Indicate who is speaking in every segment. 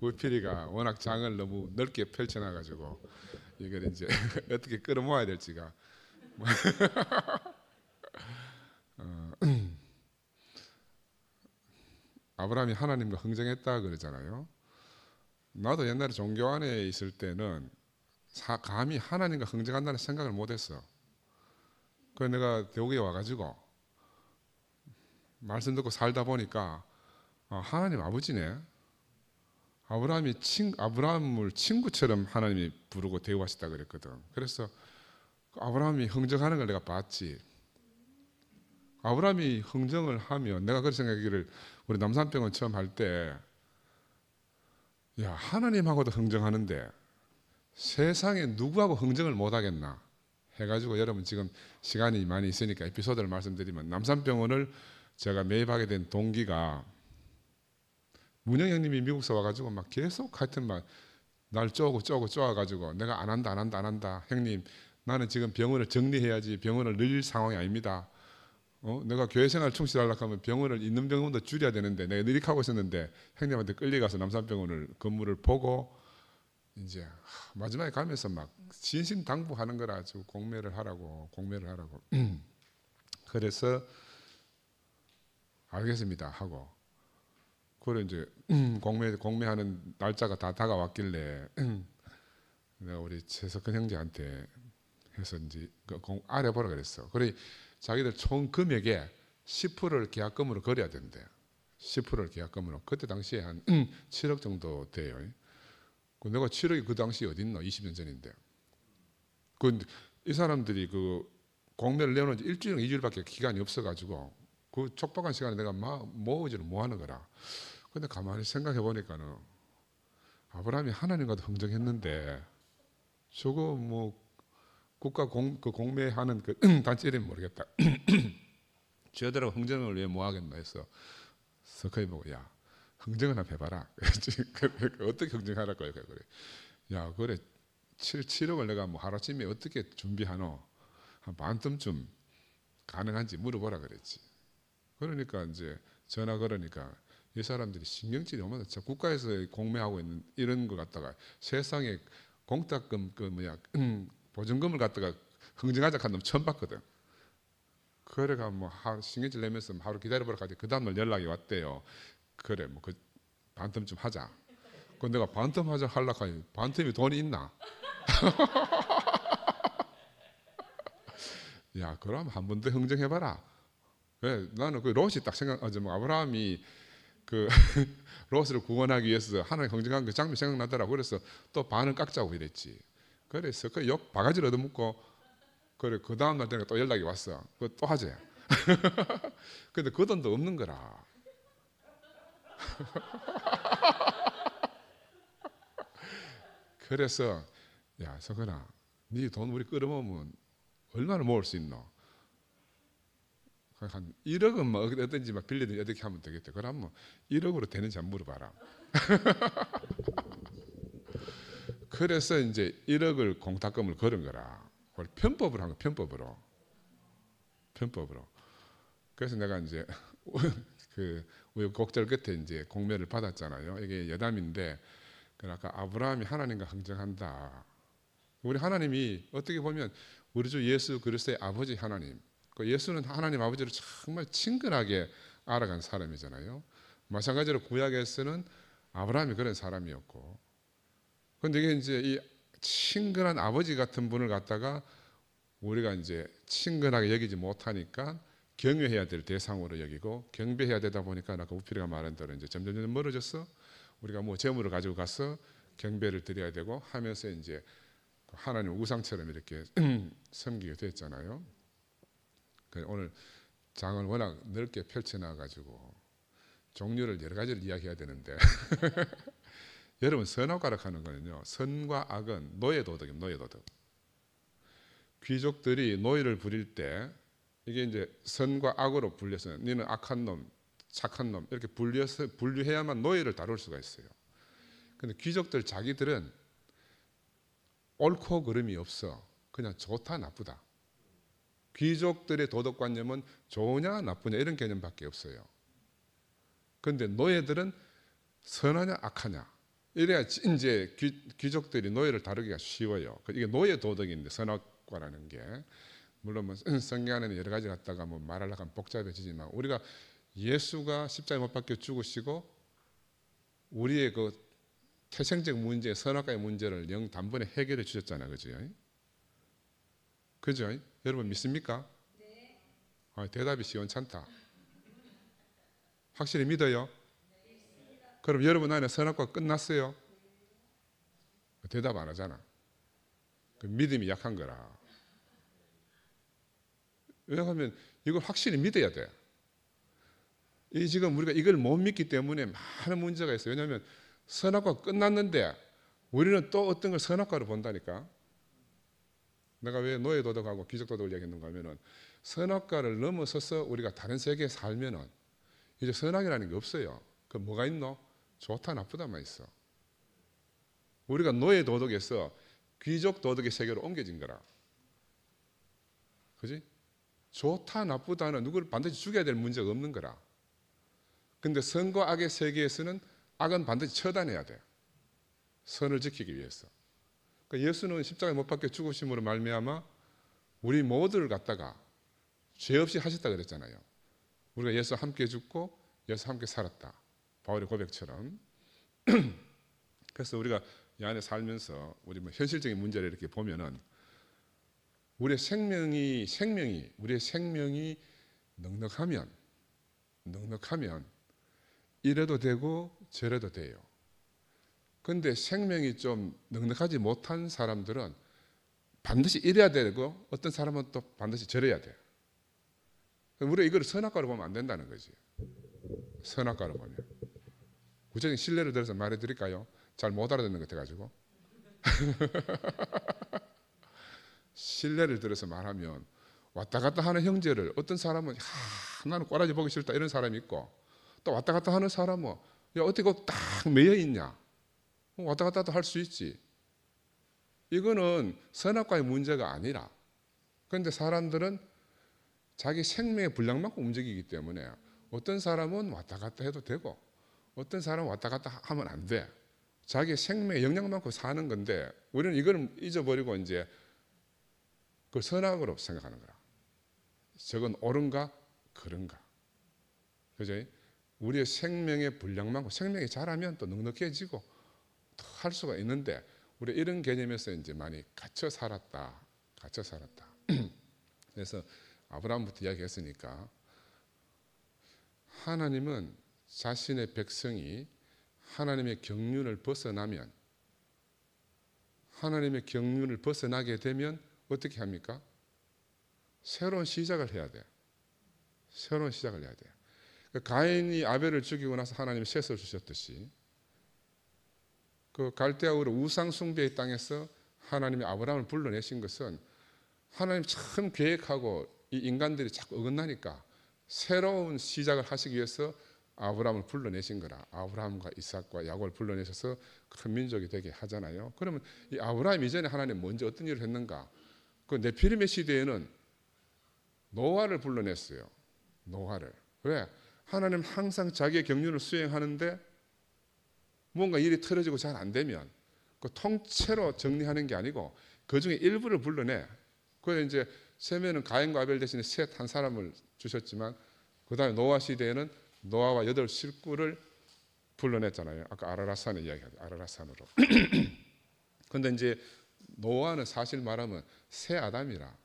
Speaker 1: 우필이가 워낙 장을 너무 넓게 펼쳐놔가지고 이걸 이제 어떻게 끌어모아야 될지가 아브라함이 하나님과 흥정했다 그러잖아요. 나도 옛날에 종교 안에 있을 때는 감히 하나님과 흥정한다는 생각을 못했어. 그래서 내가 대구에 와가지고 말씀 듣고 살다 보니까 하나님 아버지네. 아브라함을 친구처럼 하나님이 부르고 대우하셨다 그랬거든. 그래서 아브라함이 흥정하는 걸 내가 봤지. 아브라함이 흥정을 하면 내가 그런 생각하기를 우리 남산병원 처음 할 때 야, 하나님하고도 흥정하는데 세상에 누구하고 흥정을 못하겠나 해가지고 여러분 지금 시간이 많이 있으니까 에피소드를 말씀드리면 남산병원을 제가 매입하게 된 동기가 문영 형님이 미국에서 와가지고 막 계속 하여튼 막 날 쪼아가지고 내가 안 한다 형님 나는 지금 병원을 정리해야지 병원을 늘릴 상황이 아닙니다. 내가 교회 생활 충실하려고 하면 병원을 있는 병원도 줄여야 되는데 내가 이렇게 하고 있었는데 형님한테 끌려가서 남산병원을 건물을 보고 이제 마지막에 가면서 막 진신당부하는 거라 아주 공매를 하라고 그래서 알겠습니다 하고 그래 이제 공매하는 날짜가 다 다가왔길래 내가 우리 최석근 형제한테 해서 이제 알아보라 그랬어. 그래 자기들 총 금액의 10%를 계약금으로 걸어야 된대. 10%를 계약금으로. 그때 당시에 한 7억 정도 돼요. 내가 7억이 그 당시에 어디 있노? 20년 전인데. 이 사람들이 그 공매를 내놓은 지 일주일, 2주일밖에 기간이 없어가지고 그 촉박한 시간에 내가 모으지를 못하는 거라. 근데 가만히 생각해 보니까는 아브라함이 하나님과도 흥정했는데 저거 뭐 국가 공매하는 그 단체 이름이 모르겠다. 저들하고 흥정을 왜 뭐하겠나 해서 석하이 보고 야 흥정을 한번 해봐라. 어떻게 흥정하라 거야 그래. 야 그래 7억을 내가 뭐 하루아침에 어떻게 준비하노? 한 반쯤 가능한지 물어보라 그랬지. 그러니까 이제 전화 걸으니까 이 사람들이 신경질이 너무 많아. 국가에서 공매하고 있는 이런 거 갖다가 세상에 공탁금 보증금을 갖다가 흥정하자 한 놈 처음 봤거든. 그래가 뭐 신경질 내면서 하루 기다려보라 하더니 그 다음날 연락이 왔대요. 그래 뭐 그 반텀 하자. 그 내가 반텀 하자 하려고 하니 반텀이 돈이 있나? 야 그럼 한 번 더 흥정해봐라. 왜 나는 그 롯이 딱 생각하지 뭐 아브라함이 그 롯을 구원하기 위해서 하나님 흥정한 그 장면 생각나더라고. 그래서 또 반을 깎자고 이랬지. 그래서 그 욕 바가지를 얻어먹고 그래 그 다음날 되니까 또 연락이 왔어. 그거 또 하재. 근데 그 돈도 없는 거라. 그래서 야 석은아 네 돈 우리 끌어모으면 얼마나 모을 수 있노? 한 1억은 뭐 어떤지 막 빌리든지 어떻게 하면 되겠대. 그럼 뭐 1억으로 되는지 한번 물어봐라. 그래서 이제 1억을 공탁금을 걸은 거라. 그걸 편법을 한 거, 편법으로. 그래서 내가 이제 그 우여곡절 끝에 이제 공매를 받았잖아요. 이게 여담인데, 그러니까 아브라함이 하나님과 흥정한다. 우리 하나님이 어떻게 보면 우리 주 예수 그리스도의 아버지 하나님. 그 예수는 하나님 아버지를 정말 친근하게 알아간 사람이잖아요. 마찬가지로 구약에서는 아브라함이 그런 사람이었고. 그런데 이게 이제 이 친근한 아버지 같은 분을 갖다가 우리가 이제 친근하게 여기지 못하니까 경외해야 될 대상으로 여기고 경배해야 되다 보니까 아까 우필이가 말한 대로 이제 점점 멀어져서 우리가 뭐 재물을 가지고 가서 경배를 드려야 되고 하면서 이제 하나님 우상처럼 이렇게 섬기게 됐잖아요. 오늘 장을 워낙 넓게 펼쳐놔가지고 종류를 여러 가지를 이야기해야 되는데 여러분 선악과락 하는 거는요 선과 악은 노예도덕입니다. 노예도덕. 귀족들이 노예를 부릴 때 이게 이제 선과 악으로 분려서 너는 악한 놈, 착한 놈 이렇게 분류해야만 노예를 다룰 수가 있어요. 근데 귀족들 자기들은 옳고 그름이 없어. 그냥 좋다 나쁘다. 귀족들의 도덕관념은 좋으냐 나쁘냐 이런 개념밖에 없어요. 그런데 노예들은 선하냐 악하냐. 이래야 이제 귀족들이 노예를 다루기가 쉬워요. 이게 노예 도덕인데 선악과라는 게 물론 뭐 성경 안에는 여러 가지 갖다가 뭐 말하려고 하면 복잡해지지만 우리가 예수가 십자가에 못 박혀 죽으시고 우리의 그 태생적 문제, 선악과의 문제를 영 단번에 해결해 주셨잖아요, 그죠? 그죠? 여러분 믿습니까? 네. 대답이 시원찮다. 확실히 믿어요? 그럼 여러분 안에 선악과 끝났어요? 대답 안 하잖아. 그 믿음이 약한 거라. 왜냐하면 이걸 확실히 믿어야 돼. 이 지금 우리가 이걸 못 믿기 때문에 많은 문제가 있어요. 왜냐하면 선악과 끝났는데 우리는 또 어떤 걸 선악과로 본다니까. 내가 왜 노예 도덕하고 귀족 도덕을 얘기했는가 하면은 선악과를 넘어서서 우리가 다른 세계에 살면은 이제 선악이라는 게 없어요. 그 뭐가 있노? 좋다 나쁘다만 있어. 우리가 노예 도덕에서 귀족 도덕의 세계로 옮겨진 거라. 그지? 좋다 나쁘다는 누구를 반드시 죽여야 될 문제가 없는 거라. 근데 선과 악의 세계에서는 악은 반드시 처단해야 돼. 선을 지키기 위해서. 그러니까 예수는 십자가에 못 박혀 죽으심으로 말미암아 우리 모두를 갖다가 죄 없이 하셨다 그랬잖아요. 우리가 예수 함께 죽고 예수 함께 살았다. 바울의 고백처럼. 그래서 우리가 이 안에 살면서 우리 뭐 현실적인 문제를 이렇게 보면은 우리의 생명이 넉넉하면 이래도 되고 저래도 돼요. 근데 생명이 좀 넉넉하지 못한 사람들은 반드시 이래야 되고 어떤 사람은 또 반드시 저래야 돼. 우리가 이걸 선악과로 보면 안 된다는 거지. 선악과로 보면. 구체적인 신뢰를 들어서 말해 드릴까요? 잘 못 알아듣는 것 같아가지고. 신뢰를 들어서 말하면 왔다 갔다 하는 형제를 어떤 사람은 나는 꼬라지 보기 싫다 이런 사람이 있고 또 왔다 갔다 하는 사람은 야 어떻게 딱 매여 있냐 왔다 갔다도 할 수 있지. 이거는 선악과의 문제가 아니라 그런데 사람들은 자기 생명의 분량만큼 움직이기 때문에 어떤 사람은 왔다 갔다 해도 되고 어떤 사람은 왔다 갔다 하면 안 돼. 자기 생명의 영향만큼 사는 건데 우리는 이걸 잊어버리고 이제 그걸 선악으로 생각하는 거야. 저건 옳은가 그런가. 그죠? 우리의 생명의 분량만큼 생명이 자라면 또 넉넉해지고 더 할 수가 있는데 우리 이런 개념에서 이제 많이 갇혀 살았다. 그래서 아브라함부터 이야기했으니까 하나님은 자신의 백성이 하나님의 경륜을 벗어나면 하나님의 경륜을 벗어나게 되면 어떻게 합니까? 새로운 시작을 해야 돼. 새로운 시작을 해야 돼. 가인이 아벨을 죽이고 나서 하나님이 셋을 주셨듯이 그 갈대아 우르 우상 숭배의 땅에서 하나님이 아브라함을 불러내신 것은 하나님 참 계획하고 이 인간들이 자꾸 어긋나니까 새로운 시작을 하시기 위해서 아브라함을 불러내신 거라. 아브라함과 이삭과 야곱을 불러내셔서 큰 민족이 되게 하잖아요. 그러면 이 아브라함 이전에 하나님 먼저 어떤 일을 했는가? 그 네피림의 시대에는 노아를 불러냈어요. 노아를. 왜? 하나님 항상 자기의 경륜을 수행하는데 뭔가 일이 틀어지고 잘 안 되면 그 통째로 정리하는 게 아니고 그 중에 일부를 불러내. 그래서 이제 셈에는 가인과 아벨 대신에 셋 한 사람을 주셨지만 그 다음에 노아 시대에는 노아와 8 식구를 불러냈잖아요. 아까 아라랏산의 이야기하죠. 아라랏산으로. 그런데 이제 노아는 사실 말하면 새 아담이라.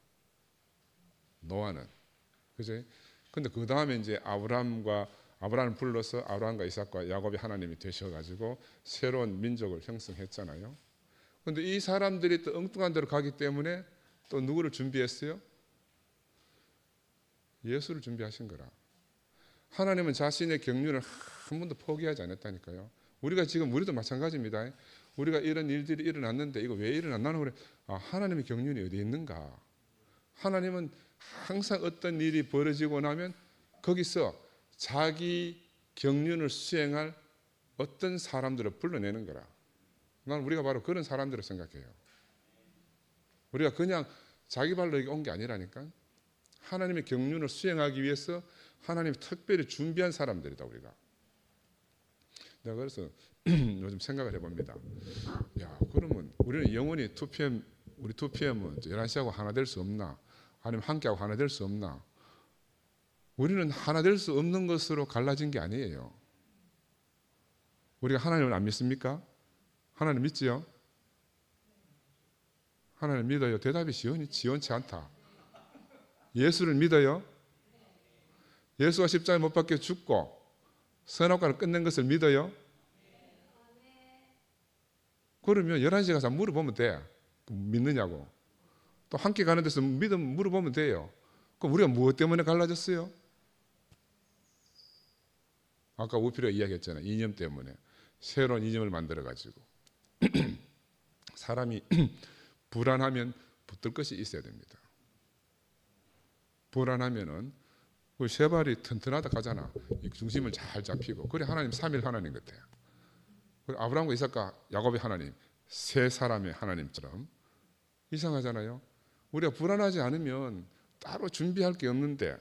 Speaker 1: 노아는. 그죠? 근데 그 다음에 이제 아브라함을 불러서 아브라함과 이삭과 야곱이 하나님이 되셔가지고 새로운 민족을 형성했잖아요. 그런데 이 사람들이 또 엉뚱한 데로 가기 때문에 또 누구를 준비했어요? 예수를 준비하신 거라. 하나님은 자신의 경륜을 한 번도 포기하지 않았다니까요. 우리도 마찬가지입니다. 우리가 이런 일들이 일어났는데 이거 왜 일어났나? 그래. 하나님의 경륜이 어디 있는가? 하나님은 항상 어떤 일이 벌어지고 나면 거기서 자기 경륜을 수행할 어떤 사람들을 불러내는 거라. 난 우리가 바로 그런 사람들을 생각해요. 우리가 그냥 자기 발로 여기 온 게 아니라니까. 하나님의 경륜을 수행하기 위해서 하나님이 특별히 준비한 사람들이다. 우리가 내가 그래서 요즘 생각을 해봅니다. 야, 그러면 우리는 영원히 2PM, 우리 2PM은 11시하고 하나 될 수 없나? 아니면 함께하고 하나 될 수 없나? 우리는 하나 될 수 없는 것으로 갈라진 게 아니에요. 우리가 하나님을 안 믿습니까? 하나님 믿지요? 하나님 믿어요? 대답이 지원치 않다. 예수를 믿어요? 예수가 십자가에 못 박혀 죽고 선악과를 끝낸 것을 믿어요? 그러면 11시에 가서 물어보면 돼. 믿느냐고. 또 함께 가는 데서 물어보면 돼요. 그럼 우리가 무엇 때문에 갈라졌어요? 아까 우피가 이야기했잖아요. 이념 때문에. 새로운 이념을 만들어가지고. 사람이 불안하면 붙들 것이 있어야 됩니다. 불안하면은 그 쇠발이 튼튼하다 가잖아. 중심을 잘 잡히고. 그래 하나님 삼일 하나님 같아요. 아브라함과 이삭과 야곱의 하나님, 세 사람의 하나님처럼 이상하잖아요. 우리가 불안하지 않으면 따로 준비할 게 없는데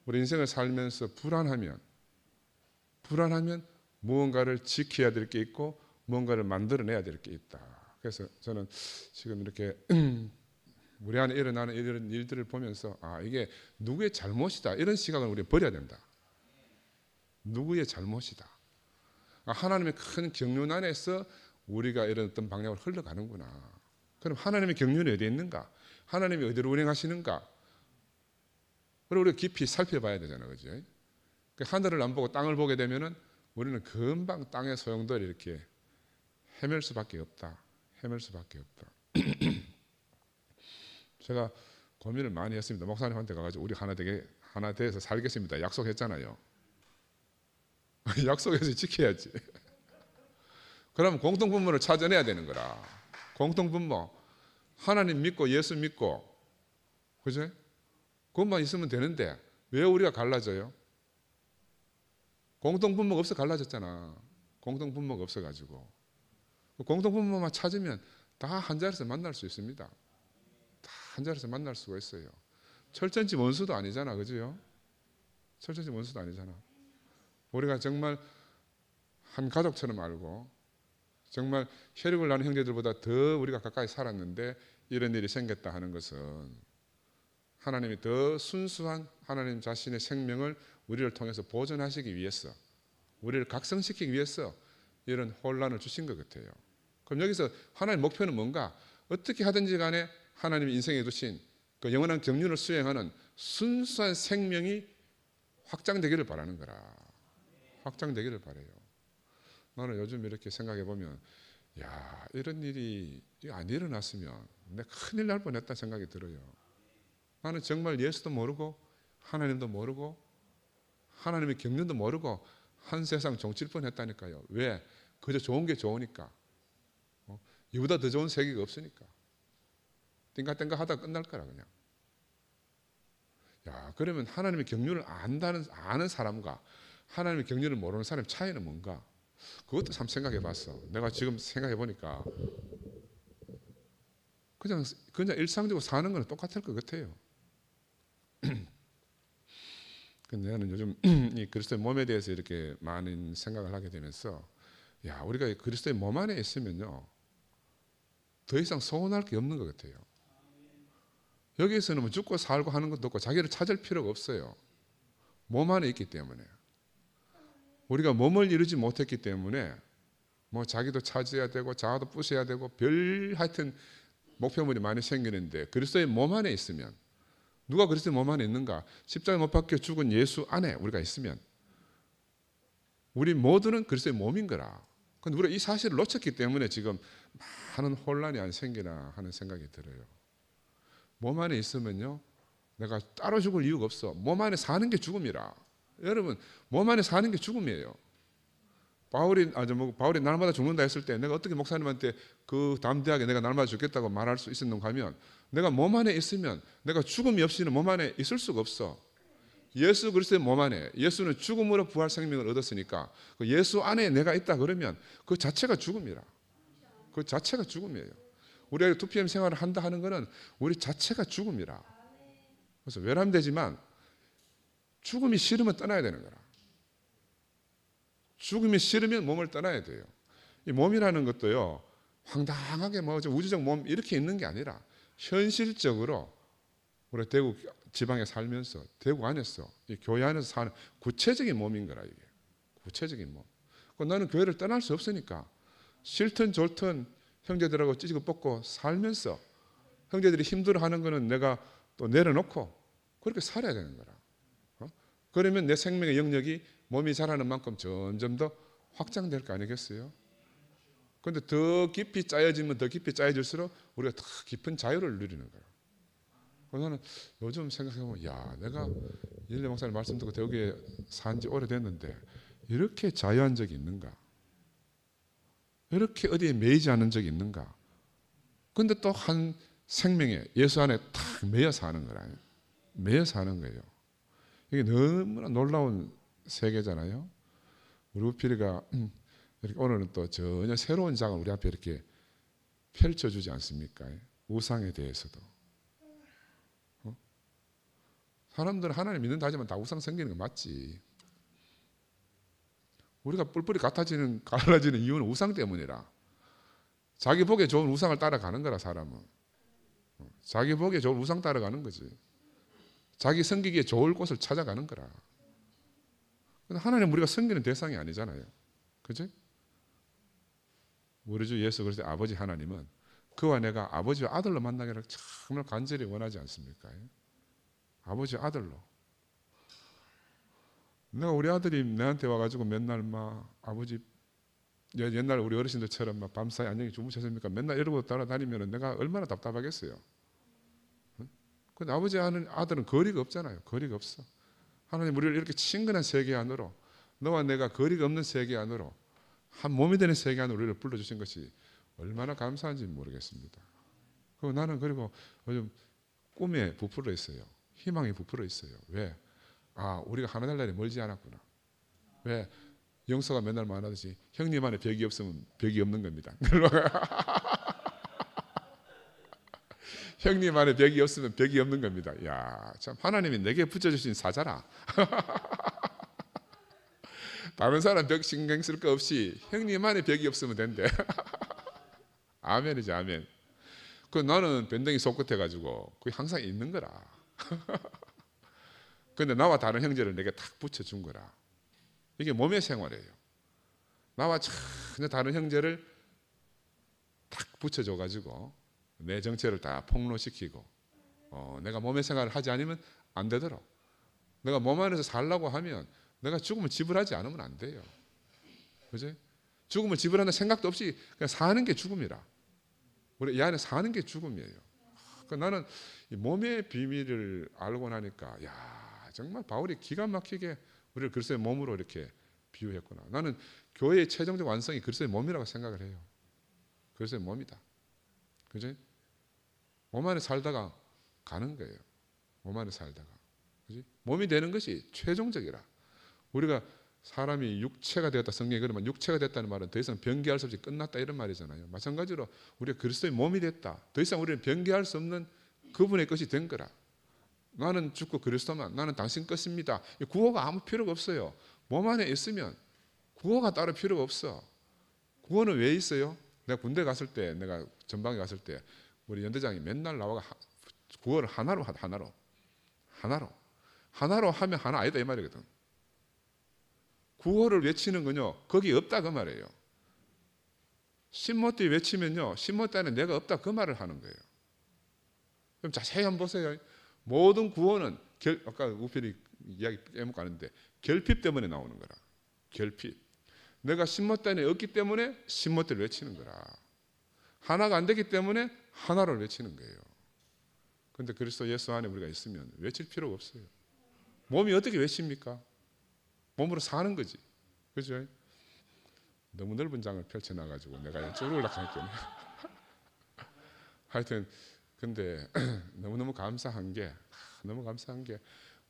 Speaker 1: 우리 인생을 살면서 불안하면 무언가를 지켜야 될 게 있고 무언가를 만들어내야 될 게 있다. 그래서 저는 지금 이렇게 우리 안에 일어나는 이런 일들을 보면서 이게 누구의 잘못이다 이런 시각을 우리가 버려야 된다. 누구의 잘못이다. 하나님의 큰 경륜 안에서 우리가 이런 어떤 방향으로 흘러가는구나. 그럼 하나님의 경륜이 어디에 있는가? 하나님이 어디로 운행하시는가? 그리고 우리가 깊이 살펴봐야 되잖아요. 그죠? 하늘을 안 보고 땅을 보게 되면은 우리는 금방 땅의 소용돌이 이렇게 헤맬 수밖에 없다. 헤맬 수밖에 없다. 제가 고민을 많이 했습니다. 목사님한테 가가지고 우리 하나 돼서 살겠습니다. 약속했잖아요. 약속해서 지켜야지. 그러면 공통분모를 찾아내야 되는 거라. 공통분모. 하나님 믿고 예수 믿고, 그죠? 그것만 있으면 되는데 왜 우리가 갈라져요? 공통분모가 없어 갈라졌잖아. 공통분모가 없어가지고. 공통분모만 찾으면 다 한 자리에서 만날 수 있습니다. 다 한 자리에서 만날 수가 있어요. 철전지 원수도 아니잖아, 그죠? 철전지 원수도 아니잖아. 우리가 정말 한 가족처럼 알고 정말 혈육을 나눈 형제들보다 더 우리가 가까이 살았는데 이런 일이 생겼다 하는 것은 하나님이 더 순수한 하나님 자신의 생명을 우리를 통해서 보존하시기 위해서, 우리를 각성시키기 위해서 이런 혼란을 주신 것 같아요. 그럼 여기서 하나님의 목표는 뭔가? 어떻게 하든지 간에 하나님이 인생에 두신 그 영원한 경륜을 수행하는 순수한 생명이 확장되기를 바라는 거라. 확장되기를 바라요. 나는 요즘 이렇게 생각해 보면 야, 이런 일이 안 일어났으면 내가 큰일 날 뻔했다 생각이 들어요. 나는 정말 예수도 모르고 하나님도 모르고 하나님의 경륜도 모르고 한 세상 종칠 뻔했다니까요. 왜? 그저 좋은 게 좋으니까. 이보다 더 좋은 세계가 없으니까. 띵가띵가 하다 끝날 거라 그냥. 야, 그러면 하나님의 경륜을 아는 사람과 하나님의 경륜을 모르는 사람의 차이는 뭔가? 그것도 참 생각해 봤어. 내가 지금 생각해 보니까 그냥 일상적으로 사는 거는 똑같을 것 같아요. 근데 나는 요즘 이 그리스도의 몸에 대해서 이렇게 많은 생각을 하게 되면서 야, 우리가 그리스도의 몸 안에 있으면요 더 이상 서운할 게 없는 것 같아요. 여기에서는 뭐 죽고 살고 하는 것도 없고 자기를 찾을 필요가 없어요. 몸 안에 있기 때문에. 우리가 몸을 이루지 못했기 때문에 뭐 자기도 찾아야 되고 자아도 부셔야 되고 하여튼 목표물이 많이 생기는데 그리스도의 몸 안에 있으면, 누가 그리스도의 몸 안에 있는가? 십자가에 못 박혀 죽은 예수 안에 우리가 있으면 우리 모두는 그리스도의 몸인 거라. 근데 우리가 이 사실을 놓쳤기 때문에 지금 많은 혼란이 안 생기나 하는 생각이 들어요. 몸 안에 있으면요 내가 따로 죽을 이유가 없어. 몸 안에 사는 게 죽음이라. 여러분, 몸 안에 사는 게 죽음이에요. 바울이 날마다 죽는다 했을 때 내가 어떻게 목사님한테 그 담대하게 내가 날마다 죽겠다고 말할 수 있었는가 하면 내가 몸 안에 있으면 내가 죽음이 없이는 몸 안에 있을 수가 없어. 예수 그리스도의 몸 안에, 예수는 죽음으로 부활 생명을 얻었으니까 그 예수 안에 내가 있다 그러면 그 자체가 죽음이라. 그 자체가 죽음이에요. 우리가 2PM 생활을 한다 하는 것은 우리 자체가 죽음이라. 그래서 외람되지만 죽음이 싫으면 떠나야 되는 거라. 죽음이 싫으면 몸을 떠나야 돼요. 이 몸이라는 것도요, 황당하게 뭐 우주적 몸 이렇게 있는 게 아니라 현실적으로 우리 대구 지방에 살면서 대구 안에서 이 교회 안에서 사는 구체적인 몸인 거라. 이게 구체적인 몸. 나는 교회를 떠날 수 없으니까 싫든 좋든 형제들하고 찌지고 뻗고 살면서 형제들이 힘들어하는 거는 내가 또 내려놓고 그렇게 살아야 되는 거라. 그러면 내 생명의 영역이 몸이 자라는 만큼 점점 더 확장될 거 아니겠어요? 그런데 더 깊이 짜여지면 더 깊이 짜여질수록 우리가 더 깊은 자유를 누리는 거야. 그래서 나는 요즘 생각해보면 내가 일레 목사님 말씀 듣고 대구에 산 지 오래됐는데 이렇게 자유한 적이 있는가? 이렇게 어디에 매이지 않은 적이 있는가? 그런데 또 한 생명에 예수 안에 탁 매여 사는 거라. 매여 사는 거예요. 이게 너무나 놀라운 세계잖아요. 우리 우필이가 이렇게 오늘은 또 전혀 새로운 장을 우리 앞에 이렇게 펼쳐주지 않습니까? 우상에 대해서도. 사람들은 하나님 믿는다 하지만 다 우상 섬기는 거 맞지. 우리가 뿔뿔이 갈라지는 이유는 우상 때문이라. 자기 보기에 좋은 우상을 따라가는 거라. 사람은 자기 보기에 좋은 우상 따라가는 거지. 자기 섬기기에 좋을 곳을 찾아가는 거라. 하나님 우리가 섬기는 대상이 아니잖아요. 그죠? 우리 주 예수 그리스도의 아버지 하나님은 그와 내가 아버지와 아들로 만나기를 정말 간절히 원하지 않습니까? 아버지와 아들로. 내가 우리 아들이 내한테 와가지고 맨날 막 아버지 옛날 우리 어르신들처럼 막 밤사이 안녕히 주무셨습니까? 맨날 이러고 따라다니면 내가 얼마나 답답하겠어요. 근데 아버지 하는 아들은 거리가 없잖아요. 거리가 없어. 하나님 우리를 이렇게 친근한 세계 안으로, 너와 내가 거리가 없는 세계 안으로, 한 몸이 되는 세계 안으로 우리를 불러주신 것이 얼마나 감사한지 모르겠습니다. 그리고 나는 요즘 꿈에 부풀어 있어요. 희망이 부풀어 있어요. 왜? 우리가 하나님 날이 멀지 않았구나. 왜? 영서가 맨날 말하듯이 형님 안에 벽이 없으면 벽이 없는 겁니다. 형님 안에 벽이 없으면 벽이 없는 겁니다. 참 하나님이 내게 붙여주신 사자라. 다른 사람 벽 신경 쓸 거 없이 형님 안에 벽이 없으면 된대. 아멘이지 아멘. 나는 변동이 속끝해가지고 그게 항상 있는 거라. 근데 나와 다른 형제를 내게 탁 붙여준 거라. 이게 몸의 생활이에요. 나와 전혀 다른 형제를 탁 붙여줘가지고 내 정체를 다 폭로시키고 내가 몸의 생활을 하지 않으면 안 되도록, 내가 몸 안에서 살라고 하면 내가 죽음을 지불하지 않으면 안 돼요. 그지? 죽음을 지불하는 생각도 없이 그냥 사는 게 죽음이라. 우리 이 안에 사는 게 죽음이에요. 나는 이 몸의 비밀을 알고 나니까 정말 바울이 기가 막히게 우리를 그리스도의 몸으로 이렇게 비유했구나. 나는 교회의 최종적 완성이 그리스도의 몸이라고 생각을 해요. 그리스도의 몸이다. 그지? 몸 안에 살다가 가는 거예요. 몸 안에 살다가. 그지? 몸이 되는 것이 최종적이라. 우리가 사람이 육체가 되었다 성경에 그러면 육체가 됐다는 말은 더 이상 변개할 수 없이 끝났다 이런 말이잖아요. 마찬가지로 우리가 그리스도의 몸이 됐다. 더 이상 우리는 변개할 수 없는 그분의 것이 된 거라. 나는 죽고 그리스도만, 나는 당신 것입니다. 구호가 아무 필요가 없어요. 몸 안에 있으면 구호가 따로 필요가 없어. 구호는 왜 있어요? 내가 군대 갔을 때, 내가 전방에 갔을 때 우리 연대장이 맨날 나와가 구호를 하나로 하면 하나 아니다 이 말이거든. 구호를 외치는 건요 거기 없다 그 말이에요. 신모띠 외치면요 신모띠 안에 내가 없다 그 말을 하는 거예요. 그럼 자세히 한번 보세요. 모든 구호는 아까 우필이 이야기 빼먹고 하는데 결핍 때문에 나오는 거라. 결핍. 내가 신모띠 안에 없기 때문에 신모띠를 외치는 거라. 하나가 안 되기 때문에 하나를 외치는 거예요. 그런데 그리스도 예수 안에 우리가 있으면 외칠 필요가 없어요. 몸이 어떻게 외칩니까? 몸으로 사는 거지. 그죠? 너무 넓은 장을 펼쳐놔가지고 내가 이쪽으로 올라가니까. 하여튼 근데 너무너무 감사한 게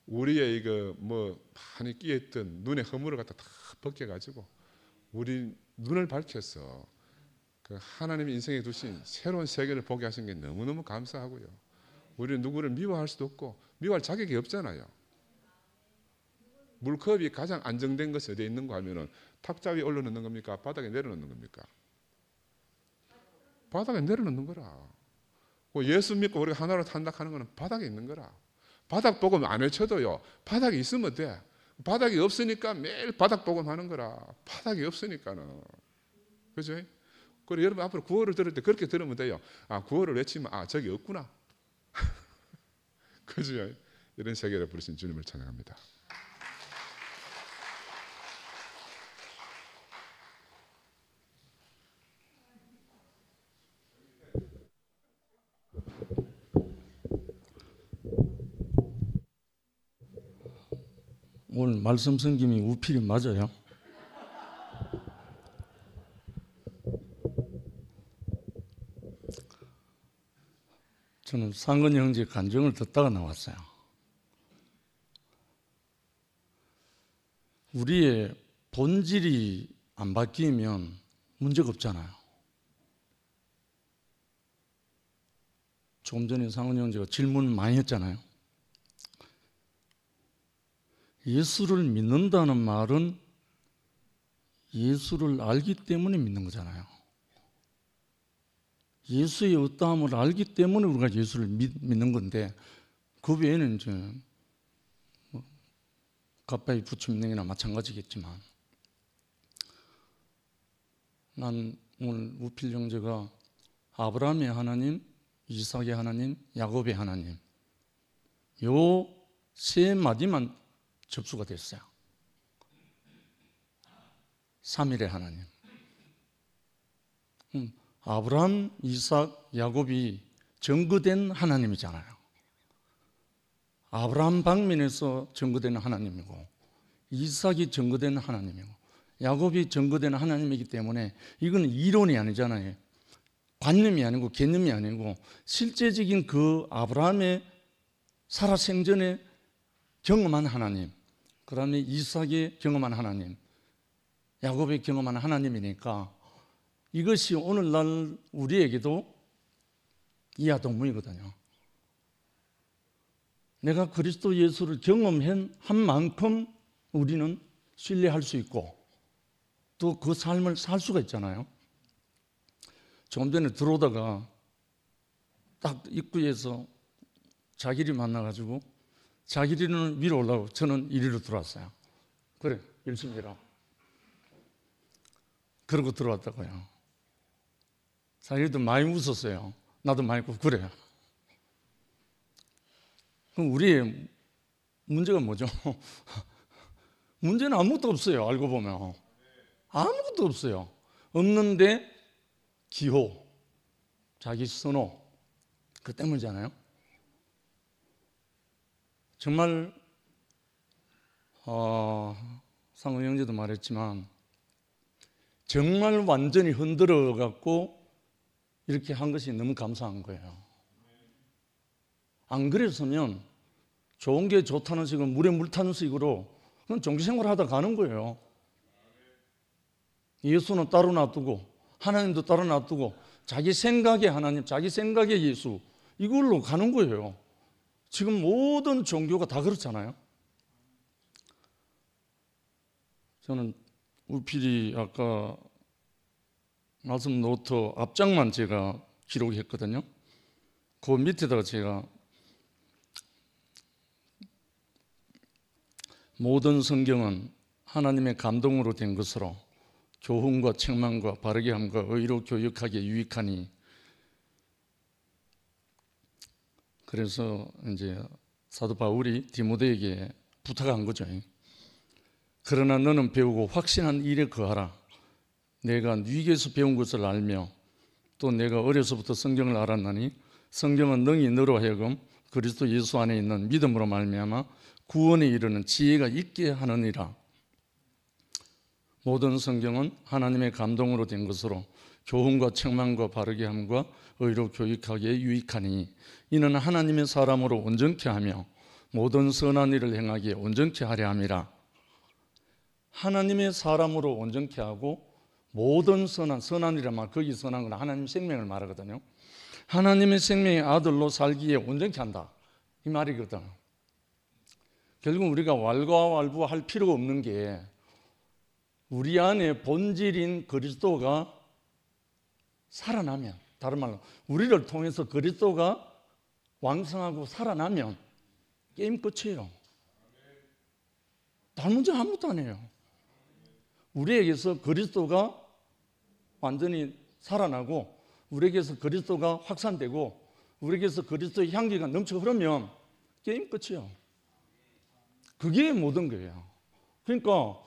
Speaker 1: 우리의 이거 많이 끼었던 눈의 허물을 갖다 다 벗겨가지고 우리 눈을 밝혀서 그 하나님이 인생에 두신 새로운 세계를 보게 하신 게 너무너무 감사하고요. 우리는 누구를 미워할 수도 없고 미워할 자격이 없잖아요. 물컵이 가장 안정된 것이 어디에 있는 거 하면은 탁자 위에 올려놓는 겁니까? 바닥에 내려놓는 겁니까? 바닥에 내려놓는 거라. 예수 믿고 우리가 하나로 탄닥하는 거는 바닥에 있는 거라. 바닥 복음 안 외쳐도요, 바닥이 있으면 돼. 바닥이 없으니까 매일 바닥 복음 하는 거라. 바닥이 없으니까는. 그죠? 그리고 여러분 앞으로 구호를 들을 때 그렇게 들으면 돼요. 아, 구호를 외치면 저기 없구나. 그죠? 이런 세계를 부르신 주님을 찬양합니다.
Speaker 2: 오늘 말씀 섬김이 우필이 맞아요? 저는 상근 형제 간증을 듣다가 나왔어요. 우리의 본질이 안 바뀌면 문제가 없잖아요. 조금 전에 상근 형제가 질문 많이 했잖아요. 예수를 믿는다는 말은 예수를 알기 때문에 믿는 거잖아요. 예수의 어떠함을 알기 때문에 우리가 예수를 믿는 건데, 그 외에는 이제 가까이 부처님이나 마찬가지겠지만, 난 오늘 우필 형제가 아브라함의 하나님, 이삭의 하나님, 야곱의 하나님, 요 세 마디만 접수가 됐어요. 삼일의 하나님. 아브라함, 이삭, 야곱이 증거된 하나님이잖아요. 아브라함 방면에서 증거된 하나님이고, 이삭이 증거된 하나님이고, 야곱이 증거된 하나님이기 때문에 이건 이론이 아니잖아요. 관념이 아니고 개념이 아니고 실제적인 그 아브라함의 살아생전에 경험한 하나님, 그 다음에 이삭이 경험한 하나님, 야곱이 경험한 하나님이니까 이것이 오늘날 우리에게도 이하동문이거든요. 내가 그리스도 예수를 경험한 만큼 우리는 신뢰할 수 있고 또 그 삶을 살 수가 있잖아요. 조금 전에 들어오다가 딱 입구에서 자기리 만나가지고 자기리는 위로 올라오고 저는 이리로 들어왔어요. 그래, 열심히 해라. 그러고 들어왔다고요. 자기리도 많이 웃었어요. 나도 많이 웃고 그래요. 그럼 우리의 문제가 뭐죠? 문제는 아무것도 없어요. 알고 보면 아무것도 없어요. 없는데 기호, 자기 선호, 그 때문이잖아요. 정말 상훈 형제도 말했지만 정말 완전히 흔들어 갖고 이렇게 한 것이 너무 감사한 거예요. 안 그랬으면 좋은 게 좋다는 식으로 물에 물 타는 식으로 그냥 종교생활 하다 가는 거예요. 예수는 따로 놔두고 하나님도 따로 놔두고 자기 생각의 하나님, 자기 생각의 예수, 이걸로 가는 거예요. 지금 모든 종교가 다 그렇잖아요. 저는 우필이 아까 말씀 노트 앞장만 제가 기록했거든요. 그 밑에다가 제가 모든 성경은 하나님의 감동으로 된 것으로 교훈과 책망과 바르게 함과 의로 교육하기에 유익하니, 그래서 이제 사도 바울이 디모데에게 부탁한 거죠. 그러나 너는 배우고 확신한 일에 거하라. 내가 네게서 배운 것을 알며 또 내가 어려서부터 성경을 알았나니 성경은 능히 너로 하여금 그리스도 예수 안에 있는 믿음으로 말미암아 구원에 이르는 지혜가 있게 하느니라. 모든 성경은 하나님의 감동으로 된 것으로 교훈과 책망과 바르게 함과 의로 교육하기에 유익하니 이는 하나님의 사람으로 온전케 하며 모든 선한 일을 행하기에 온전케 하려 함이라. 하나님의 사람으로 온전케 하고 모든 선한 일이란 거기 선한 건 하나님 생명을 말하거든요. 하나님의 생명의 아들로 살기에 온전케 한다, 이 말이거든. 결국 우리가 왈가왈부할 필요가 없는 게 우리 안에 본질인 그리스도가 살아나면, 다른 말로 우리를 통해서 그리스도가 왕성하고 살아나면 게임 끝이에요. 다른 문제 아무것도 안 해요. 우리에게서 그리스도가 완전히 살아나고 우리에게서 그리스도가 확산되고 우리에게서 그리스도의 향기가 넘쳐 흐르면 게임 끝이에요. 그게 모든 거예요. 그러니까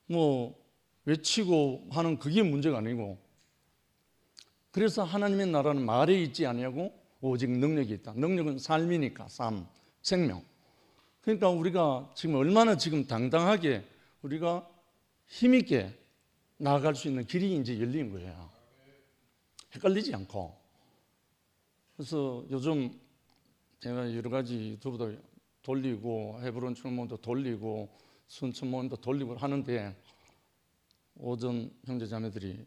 Speaker 2: 뭐 외치고 하는 그게 문제가 아니고, 그래서 하나님의 나라는 말에 있지 아니하고 오직 능력이 있다. 능력은 삶이니까, 삶, 생명. 그러니까 우리가 지금 얼마나 지금 당당하게 우리가 힘있게 나아갈 수 있는 길이 이제 열린 거예요. 헷갈리지 않고. 그래서 요즘 제가 여러 가지 유튜브도 돌리고 헤브론 출모도 돌리고 순천 모임도 돌리고 하는데 오전 형제 자매들이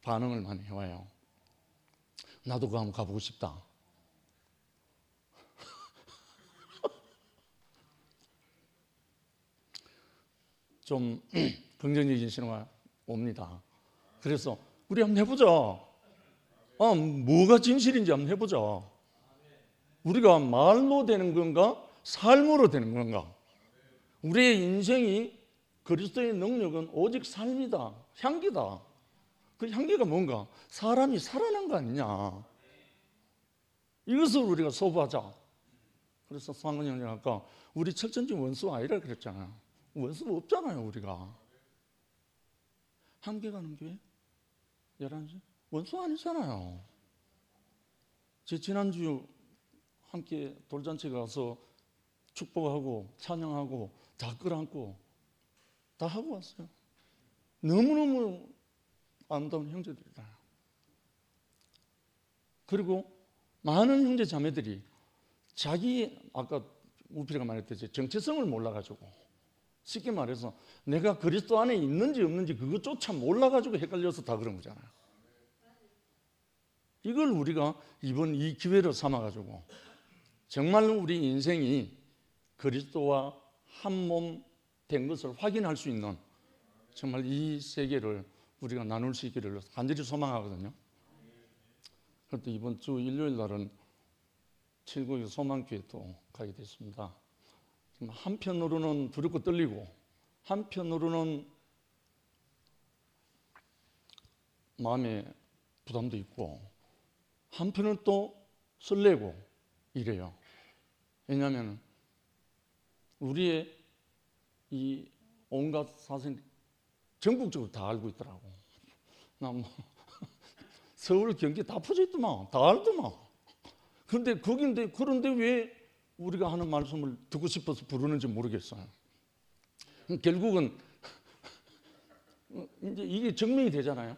Speaker 2: 반응을 많이 해와요. 나도 그거 한번 가보고 싶다. 좀 긍정적인 신호가 옵니다. 그래서 우리 한번 해보자. 뭐가 진실인지 한번 해보자. 우리가 말로 되는 건가? 삶으로 되는 건가? 우리의 인생이 그리스도의 능력은 오직 삶이다. 향기다. 그 향기가 뭔가? 사람이 살아난 거 아니냐. 이것을 우리가 소부하자. 그래서 상근 형님 아까 우리 철전지 원수 아니라 그랬잖아요. 원수가 없잖아요, 우리가. 함께 가는 교회? 11시? 원수 아니잖아요. 제 지난주 함께 돌잔치 가서 축복하고 찬양하고 다 끌어안고 다 하고 왔어요. 너무너무 아름다운 형제들이다. 그리고 많은 형제 자매들이 자기, 아까 우필이가 말했듯이 정체성을 몰라가지고, 쉽게 말해서 내가 그리스도 안에 있는지 없는지 그것조차 몰라가지고 헷갈려서 다 그런 거잖아요. 이걸 우리가 이번 이 기회로 삼아가지고 정말로 우리 인생이 그리스도와 한 몸 된 것을 확인할 수 있는 정말 이 세계를 우리가 나눌 수 있기를 간절히 소망하거든요. 그런데 이번 주 일요일 날은 792 소망교회 또 가게 됐습니다. 한편으로는 두렵고 떨리고 한편으로는 마음에 부담도 있고 한편은 또 설레고 이래요. 왜냐하면 우리의 이 온갖 사생 전국적으로 다 알고 있더라고. 나 뭐 서울, 경기 다 퍼져 있더만, 다 알더만. 그런데 왜 우리가 하는 말씀을 듣고 싶어서 부르는지 모르겠어요. 결국은 이제 이게 증명이 되잖아요.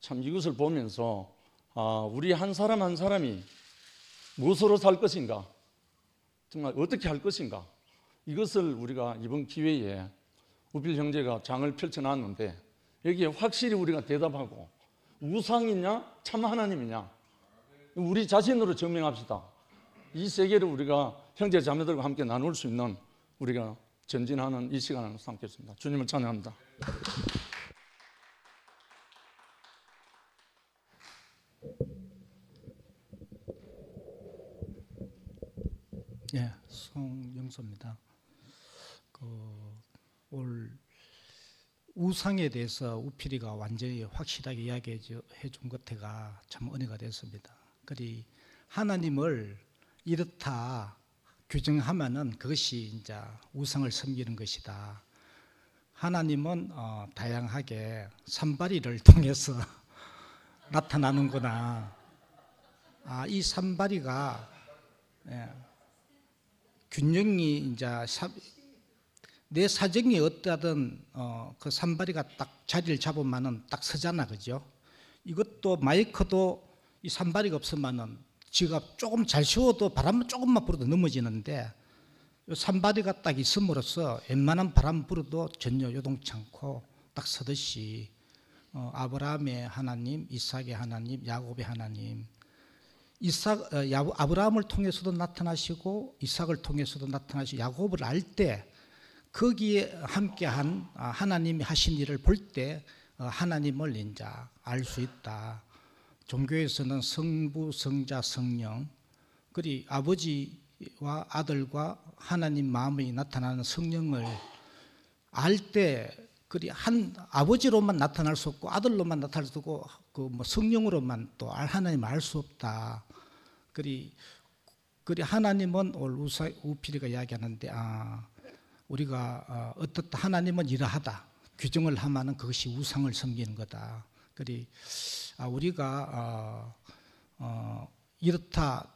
Speaker 2: 참 이것을 보면서 우리 한 사람 한 사람이 무엇으로 살 것인가, 정말 어떻게 할 것인가, 이것을 우리가 이번 기회에 우필 형제가 장을 펼쳐놨는데 여기에 확실히 우리가 대답하고 우상이냐 참 하나님이냐 우리 자신으로 증명합시다. 이 세계를 우리가 형제 자매들과 함께 나눌 수 있는 우리가 전진하는 이 시간을 삼겠습니다. 주님을 찬양합니다.
Speaker 3: 예, 송영수입니다. 올 우상에 대해서 우필이가 완전히 확실하게 이야기해 준 것가 참 은혜가 됐습니다. 그리 하나님을 이렇다 규정하면은 그것이 이제 우상을 섬기는 것이다. 하나님은 다양하게 산발이를 통해서 나타나는구나. 이 산발이가 균형이 이제 내 사정이 어떠하든 그 산발이가 딱 자리를 잡으면은 딱 서잖아, 그죠? 이것도 마이크도 이 산발이가 없으면은 지가 조금 잘 쉬어도 바람만 조금만 불어도 넘어지는데 이 산발이가 딱 있음으로써 웬만한 바람 불어도 전혀 요동치 않고 딱 서듯이 아브라함의 하나님, 이삭의 하나님, 야곱의 하나님, 아브라함을 통해서도 나타나시고 이삭을 통해서도 나타나시고 야곱을 알 때 거기에 함께한 하나님이 하신 일을 볼 때 하나님을 이제 알 수 있다. 종교에서는 성부, 성자, 성령, 그리 아버지와 아들과 하나님 마음이 나타나는 성령을 알 때 그리 한 아버지로만 나타날 수 없고 아들로만 나타날 수 없고 그 뭐 성령으로만 또 하나님 알 수 없다. 그리 하나님은 우필이가 이야기하는데 우리가 어떻다 하나님은 이러하다 규정을 하면은 그것이 우상을 섬기는 거다. 그리 우리가 이렇다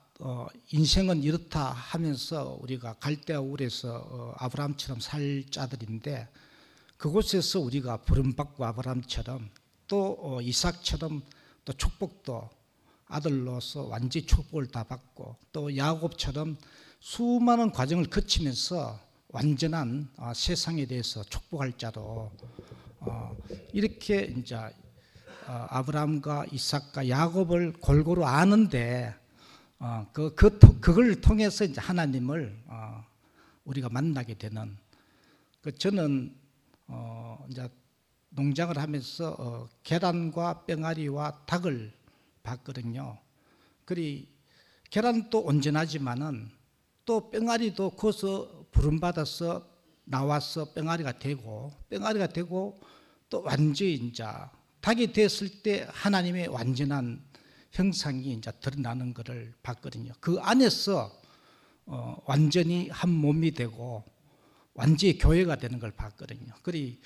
Speaker 3: 인생은 이렇다 하면서 우리가 갈대아 울에서 아브라함처럼 살 자들인데 그곳에서 우리가 부름받고 아브라함처럼 또 이삭처럼 또 축복도 아들로서 완전히 축복을 다 받고 또 야곱처럼 수많은 과정을 거치면서 완전한 세상에 대해서 축복할 자로 이렇게 이제 아브라함과 이삭과 야곱을 골고루 아는데 그걸 통해서 이제 하나님을 우리가 만나게 되는 저는 이제 농장을 하면서 계란과 뺑아리와 닭을 봤거든요. 그리 계란도 온전하지만은 또 뺑아리도 거기서 부름받아서 나와서 뺑아리가 되고 또 완전히 이제 닭이 됐을 때 하나님의 완전한 형상이 이제 드러나는 것을 봤거든요. 그 안에서 완전히 한 몸이 되고 완전히 교회가 되는 걸 봤거든요. 그리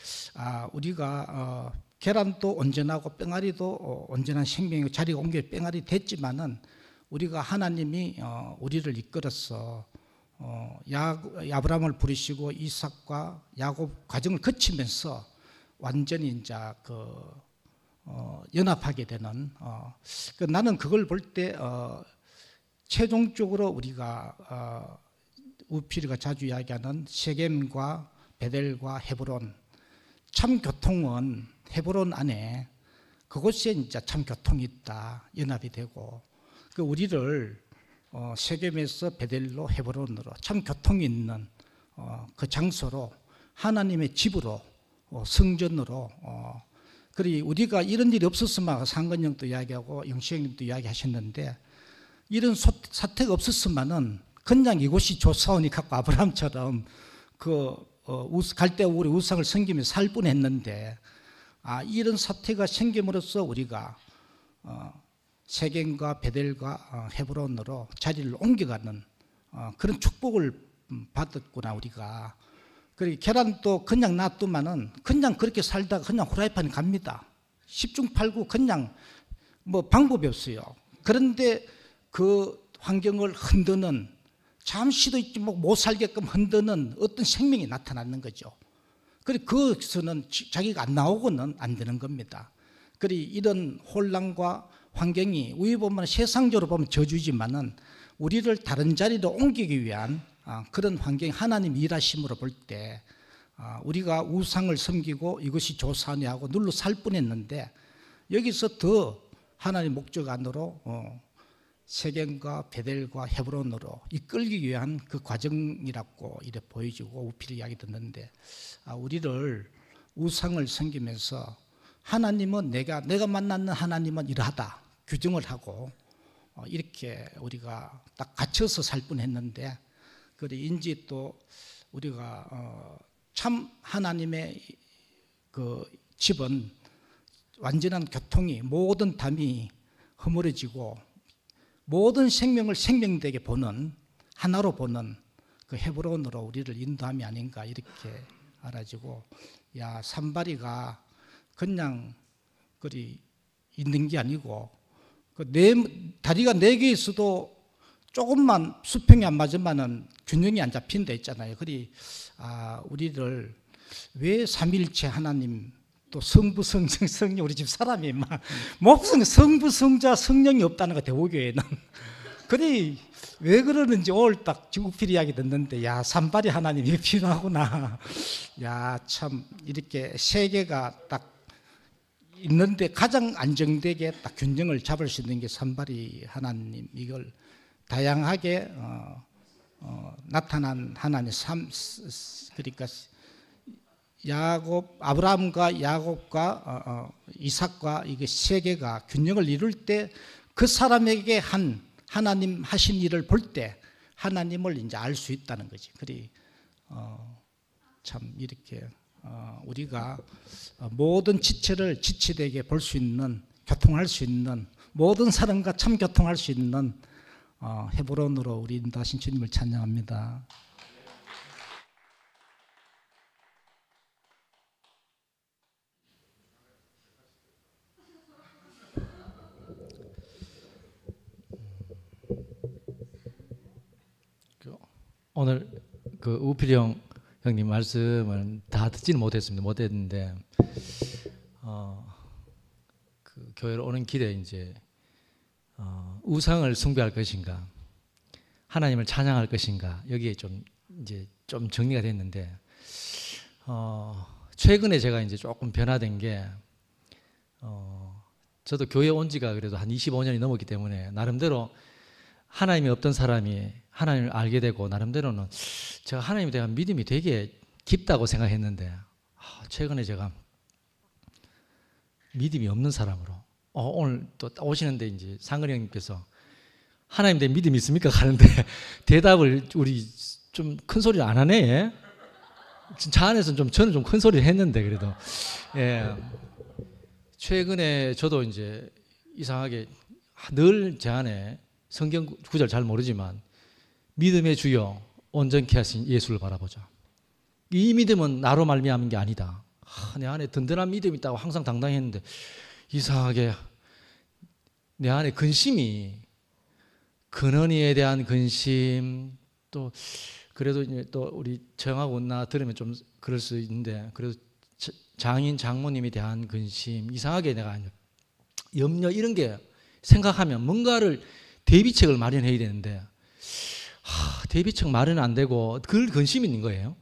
Speaker 3: 우리가 계란도 온전하고 뺑아리도 온전한 생명의 자리가 옮겨 뺑아리 됐지만은 우리가 하나님이 우리를 이끌어서 아브라함을 부르시고 이삭과 야곱 과정을 거치면서 완전히 이제 연합하게 되는 나는 그걸 볼 때 최종적으로 우리가 우필이가 자주 이야기하는 세겜과 베델과 헤브론 참 교통은 헤브론 안에 그곳에 이제 참 교통이 있다 연합이 되고 우리를 세겜에서 베델로 헤브론으로 참 교통이 있는 그 장소로 하나님의 집으로 성전으로 그리 우리가 이런 일이 없었으면 상근형도 이야기하고 영시형님도 이야기하셨는데 이런 사태가 없었으면은 그냥 이곳이 조사원이 갖고 아브라함처럼 갈대아 우리 우상을 섬기며 살 뻔했는데 이런 사태가 생김으로써 우리가 세겜과 베델과 헤브론으로 자리를 옮겨가는 그런 축복을 받았구나 우리가. 그리고 계란도 그냥 놔두면은 그냥 그렇게 살다가 그냥 후라이팬에 갑니다. 10중 8구 그냥 뭐 방법이 없어요. 그런데 그 환경을 흔드는 잠시도 있지 못 살게끔 흔드는 어떤 생명이 나타나는 거죠. 그리고 거기서는 자기가 안 나오고는 안 되는 겁니다. 그리고 이런 혼란과 환경이 우리 보면 세상적으로 보면 저주지만은 우리를 다른 자리로 옮기기 위한 그런 환경이 하나님 일하심으로 볼 때 우리가 우상을 섬기고 이것이 조사하냐고 눌러 살 뻔했는데 여기서 더 하나님 목적 안으로 세겜과 베델과 헤브론으로 이끌기 위한 그 과정이라고 이래 보여지고 우필이 이야기 듣는데 우리를 우상을 섬기면서 하나님은 내가 만나는 하나님은 이러하다 규정을 하고 이렇게 우리가 딱 갇혀서 살 뻔했는데 그인지 또 우리가 참 하나님의 그 집은 완전한 교통이 모든 담이 허물어지고 모든 생명을 생명되게 보는 하나로 보는 그 헤브론으로 우리를 인도함이 아닌가 이렇게 알아지고 산바리가 그냥 그리 있는 게 아니고 다리가 4개 있어도 조금만 수평이 안 맞으면은 균형이 안 잡힌 데 있잖아요. 그리 우리를 왜 삼일체 하나님 또 성부 성성 성령 우리 집 사람이 막 목성 성부 성자 성령이 없다는 거 대우교회는 그리 왜 그러는지 오늘 딱 우필 이야기 듣는데 산발이 하나님이 필요하구나. 참 이렇게 세계가 딱 있는데 가장 안정되게 딱 균형을 잡을 수 있는 게 산발이 하나님, 이걸 다양하게 나타난 하나님의 삶, 그러니까 아브라함과 야곱과 이삭과 이게 세계가 균형을 이룰 때 그 사람에게 한 하나님 하신 일을 볼 때 하나님을 이제 알 수 있다는 거지. 그리 참 이렇게 우리가 모든 지체를 지체되게 볼 수 있는, 교통할 수 있는, 모든 사람과 참 교통할 수 있는 헤브론으로 우리 인도하신 주님을 찬양합니다.
Speaker 4: 오늘 그 우필영 형님 말씀을 다 듣지는 못했는데 그 교회로 오는 길에 이제 우상을 숭배할 것인가, 하나님을 찬양할 것인가, 여기에 좀 정리가 됐는데 최근에 제가 이제 조금 변화된 게 저도 교회 온 지가 그래도 한 25년이 넘었기 때문에 나름대로 하나님이 없던 사람이 하나님을 알게 되고, 나름대로는 제가 하나님에 대한 믿음이 되게 깊다고 생각했는데 최근에 제가 믿음이 없는 사람으로 오늘 또 오시는데 이제 상근이 형님께서 하나님에 대한 믿음이 있습니까? 가는데 대답을 우리 좀 큰 소리를 안 하네. 차 안에서는 저는 좀 큰 소리를 했는데 그래도 최근에 저도 이제 이상하게 늘 제 안에 성경 구절 잘 모르지만 믿음의 주여 온전케 하신 예수를 바라보자. 이 믿음은 나로 말미암은 게 아니다. 내 안에 든든한 믿음이 있다고 항상 당당했는데 이상하게 내 안에 근심이, 근원이에 대한 근심, 또 그래도 이제 또 우리 처형하고 나 들으면 좀 그럴 수 있는데 그래도 장인 장모님에 대한 근심, 이상하게 내가 염려 이런 게 생각하면 뭔가를 대비책을 마련해야 되는데 대비책 마련 안 되고 그 근심이 있는 거예요.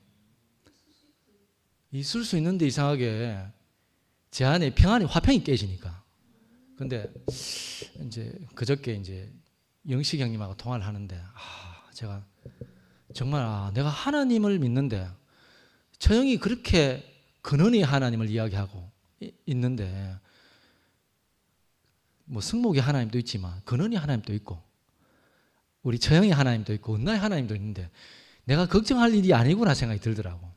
Speaker 4: 있을 수 있는데 이상하게 제 안에 평안이 화평이 깨지니까. 근데 이제 그저께 이제 영식 형님하고 통화를 하는데 제가 정말 내가 하나님을 믿는데 저 형이 그렇게 근원이 하나님을 이야기하고 있는데 뭐 승목이 하나님도 있지만 근원이 하나님도 있고 우리 처형이 하나님도 있고 은나의 하나님도 있는데 내가 걱정할 일이 아니구나 생각이 들더라고.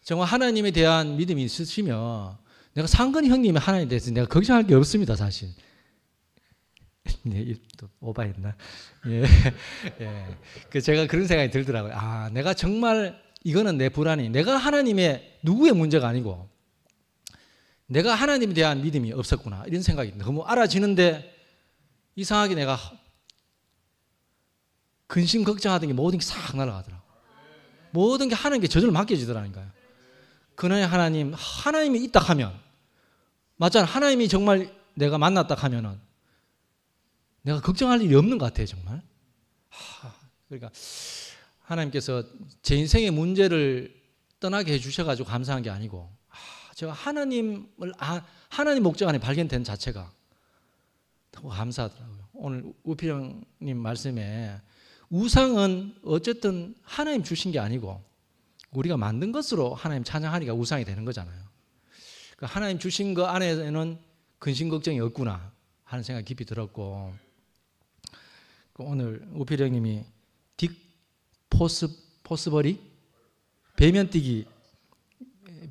Speaker 4: 정말 하나님에 대한 믿음이 있으시면 내가 상근이 형님의 하나님에 대해서 내가 걱정할 게 없습니다, 사실. 네, 또 오바했나? 예. 그 제가 그런 생각이 들더라고요. 내가 정말 이거는 내 불안이, 내가 하나님의 누구의 문제가 아니고 내가 하나님에 대한 믿음이 없었구나 이런 생각이 너무 알아지는데 이상하게 내가 근심 걱정하던 게 모든 게 싹 날아가더라고. 모든 게 하나님께 저절로 맡겨지더라니까요. 그날의 하나님이 있다 하면 맞잖아. 하나님이 정말 내가 만났다 하면은 내가 걱정할 일이 없는 것 같아요, 정말. 그러니까 하나님께서 제 인생의 문제를 떠나게 해주셔가지고 감사한 게 아니고 제가 하나님 목적 안에 발견된 자체가 너무 감사하더라고요. 오늘 우필영님 말씀에 우상은 어쨌든 하나님 주신 게 아니고 우리가 만든 것으로 하나님 찬양하니까 우상이 되는 거잖아요. 그러니까 하나님 주신 거 안에는 근심 걱정이 없구나 하는 생각이 깊이 들었고, 오늘 우필영님이 포스버리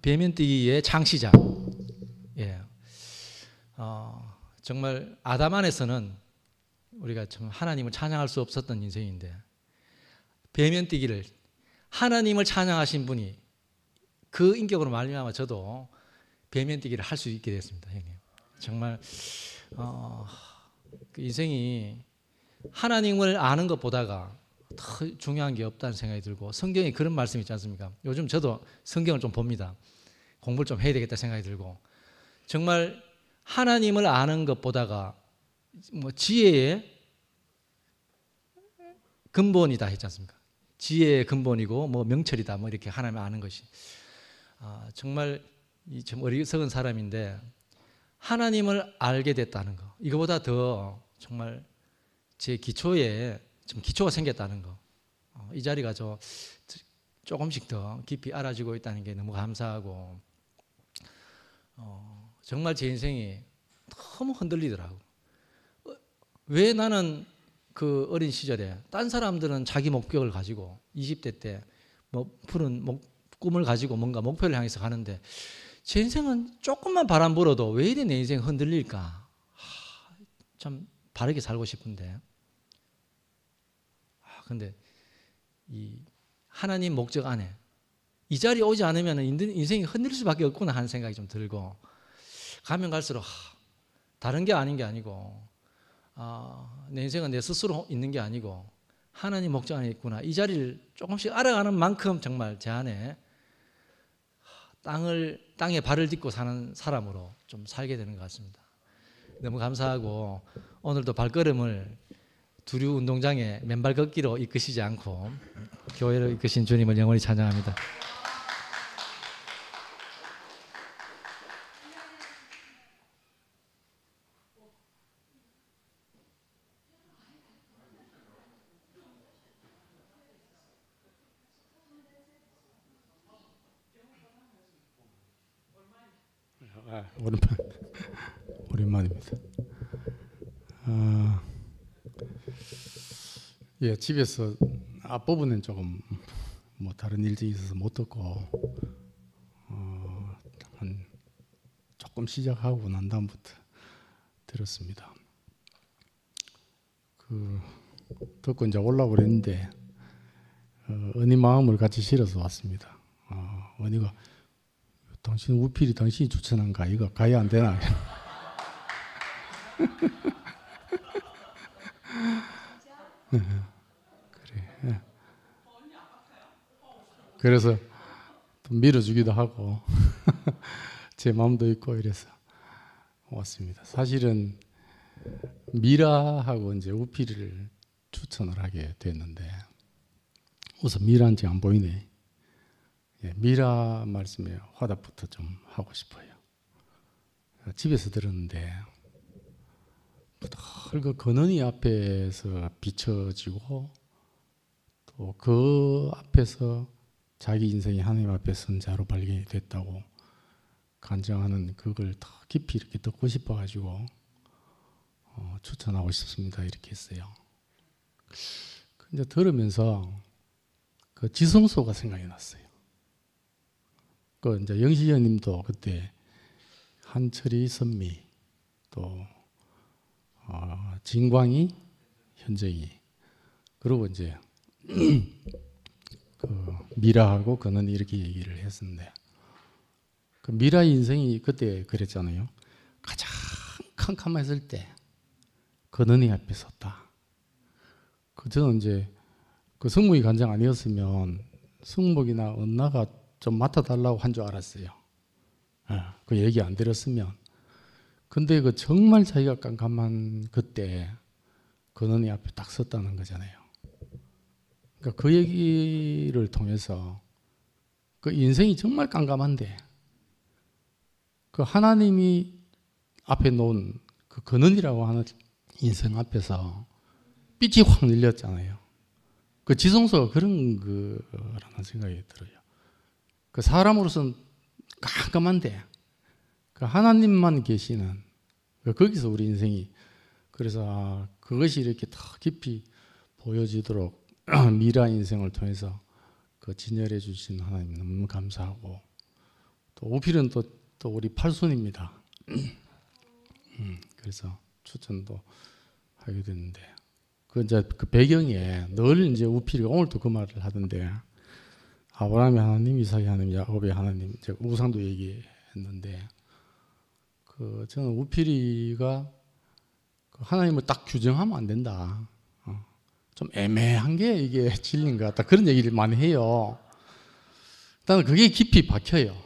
Speaker 4: 배면뛰기의 창시자. 정말 아담 안에서는 우리가 참 하나님을 찬양할 수 없었던 인생인데 배면뛰기를 하나님을 찬양하신 분이 그 인격으로 말미암아 저도 배면뛰기를 할 수 있게 됐습니다, 형님. 정말 그 인생이 하나님을 아는 것보다가 더 중요한 게 없다는 생각이 들고, 성경에 그런 말씀이 있지 않습니까? 요즘 저도 성경을 좀 봅니다. 공부를 좀 해야 되겠다 생각이 들고, 정말 하나님을 아는 것보다가 뭐 지혜의 근본이다 했지 않습니까? 지혜의 근본이고 뭐 명철이다 뭐 이렇게 하나님을 아는 것이 정말 좀 어리석은 사람인데 하나님을 알게 됐다는 거. 이거보다 더 정말 제 기초에 좀 기초가 생겼다는 거. 이 자리가 조금씩 더 깊이 알아지고 있다는 게 너무 감사하고 정말 제 인생이 너무 흔들리더라고. 왜 나는 그 어린 시절에 딴 사람들은 자기 목표를 가지고 20대 때 뭐 푸른 꿈을 가지고 뭔가 목표를 향해서 가는데 제 인생은 조금만 바람 불어도 왜 이래 내 인생 흔들릴까? 참 바르게 살고 싶은데 근데 이 하나님 목적 안에 이 자리에 오지 않으면 인생이 흔들릴 수밖에 없구나 하는 생각이 좀 들고 가면 갈수록 다른 게 아닌 게 아니고 내 인생은 내 스스로 있는 게 아니고 하나님 목적 안에 있구나. 이 자리를 조금씩 알아가는 만큼 정말 제 안에 땅에 발을 딛고 사는 사람으로 좀 살게 되는 것 같습니다. 너무 감사하고 오늘도 발걸음을 두류 운동장에 맨발 걷기로 이끄시지 않고 교회를 이끄신 주님을 영원히 찬양합니다.
Speaker 5: 오랜만입니다. 예, 집에서 앞부분은 조금 뭐 다른 일정이 있어서 못 듣고 한 조금 시작하고 난 다음부터 들었습니다. 듣고 이제 올라오고 그랬는데 은희 마음을 같이 실어서 왔습니다. 은희가 당신 우필이 당신이 추천한 거 이거 가야 안 되나? 그래. 그래서 또 밀어주기도 하고 제 마음도 있고 이래서 왔습니다. 사실은 미라하고 이제 우필이를 추천을 하게 됐는데 우선 미라인지 안 보이네. 예, 미라 말씀에 화답부터 좀 하고 싶어요. 집에서 들었는데 그 근원이 앞에서 비춰지고 또 그 앞에서 자기 인생이 하나님 앞에 선 자로 발견이 됐다고 간증하는 그걸 더 깊이 이렇게 듣고 싶어가지고 추천하고 싶습니다. 이렇게 했어요. 근데 들으면서 그 지성소가 생각이 났어요. 그 이제 영시현님도 그때 한철이 선미 또 진광이 현정이 그리고 이제 그 미라하고 그는 이렇게 얘기를 했었는데 그 미라 인생이 그때 그랬잖아요. 가장 캄캄했을 때 그는이 앞에 섰다. 저는 이제 그 성목이 간장 아니었으면 성목이나 은나가 좀 맡아달라고 한 줄 알았어요. 그 얘기 안 들었으면. 근데 그 정말 자기가 깜깜한 그때 근원이 앞에 딱 섰다는 거잖아요. 그러니까 그 얘기를 통해서 그 인생이 정말 깜깜한데 그 하나님이 앞에 놓은 그 근원이라고 하는 인생 앞에서 빛이 확 늘렸잖아요. 그 지성소가 그런 거라는 생각이 들어요. 그 사람으로서는 깜깜한데 그 하나님만 계시는 거기서 우리 인생이 그래서 그것이 이렇게 더 깊이 보여지도록 미라 인생을 통해서 그 진열해 주신 하나님 너무 감사하고 또 오필은 또 우리 팔손입니다. 그래서 추천도 하게 됐는데 그 이제 그 배경에 늘 이제 우필이 오늘도 그 말을 하던데 아브라함의 하나님, 이삭의 하나님, 야곱의 하나님, 제가 우상도 얘기했는데 그 저는 우필이가 하나님을 딱 규정하면 안 된다. 좀 애매한 게 이게 진리인 것 같다. 그런 얘기를 많이 해요. 일단 그게 깊이 박혀요.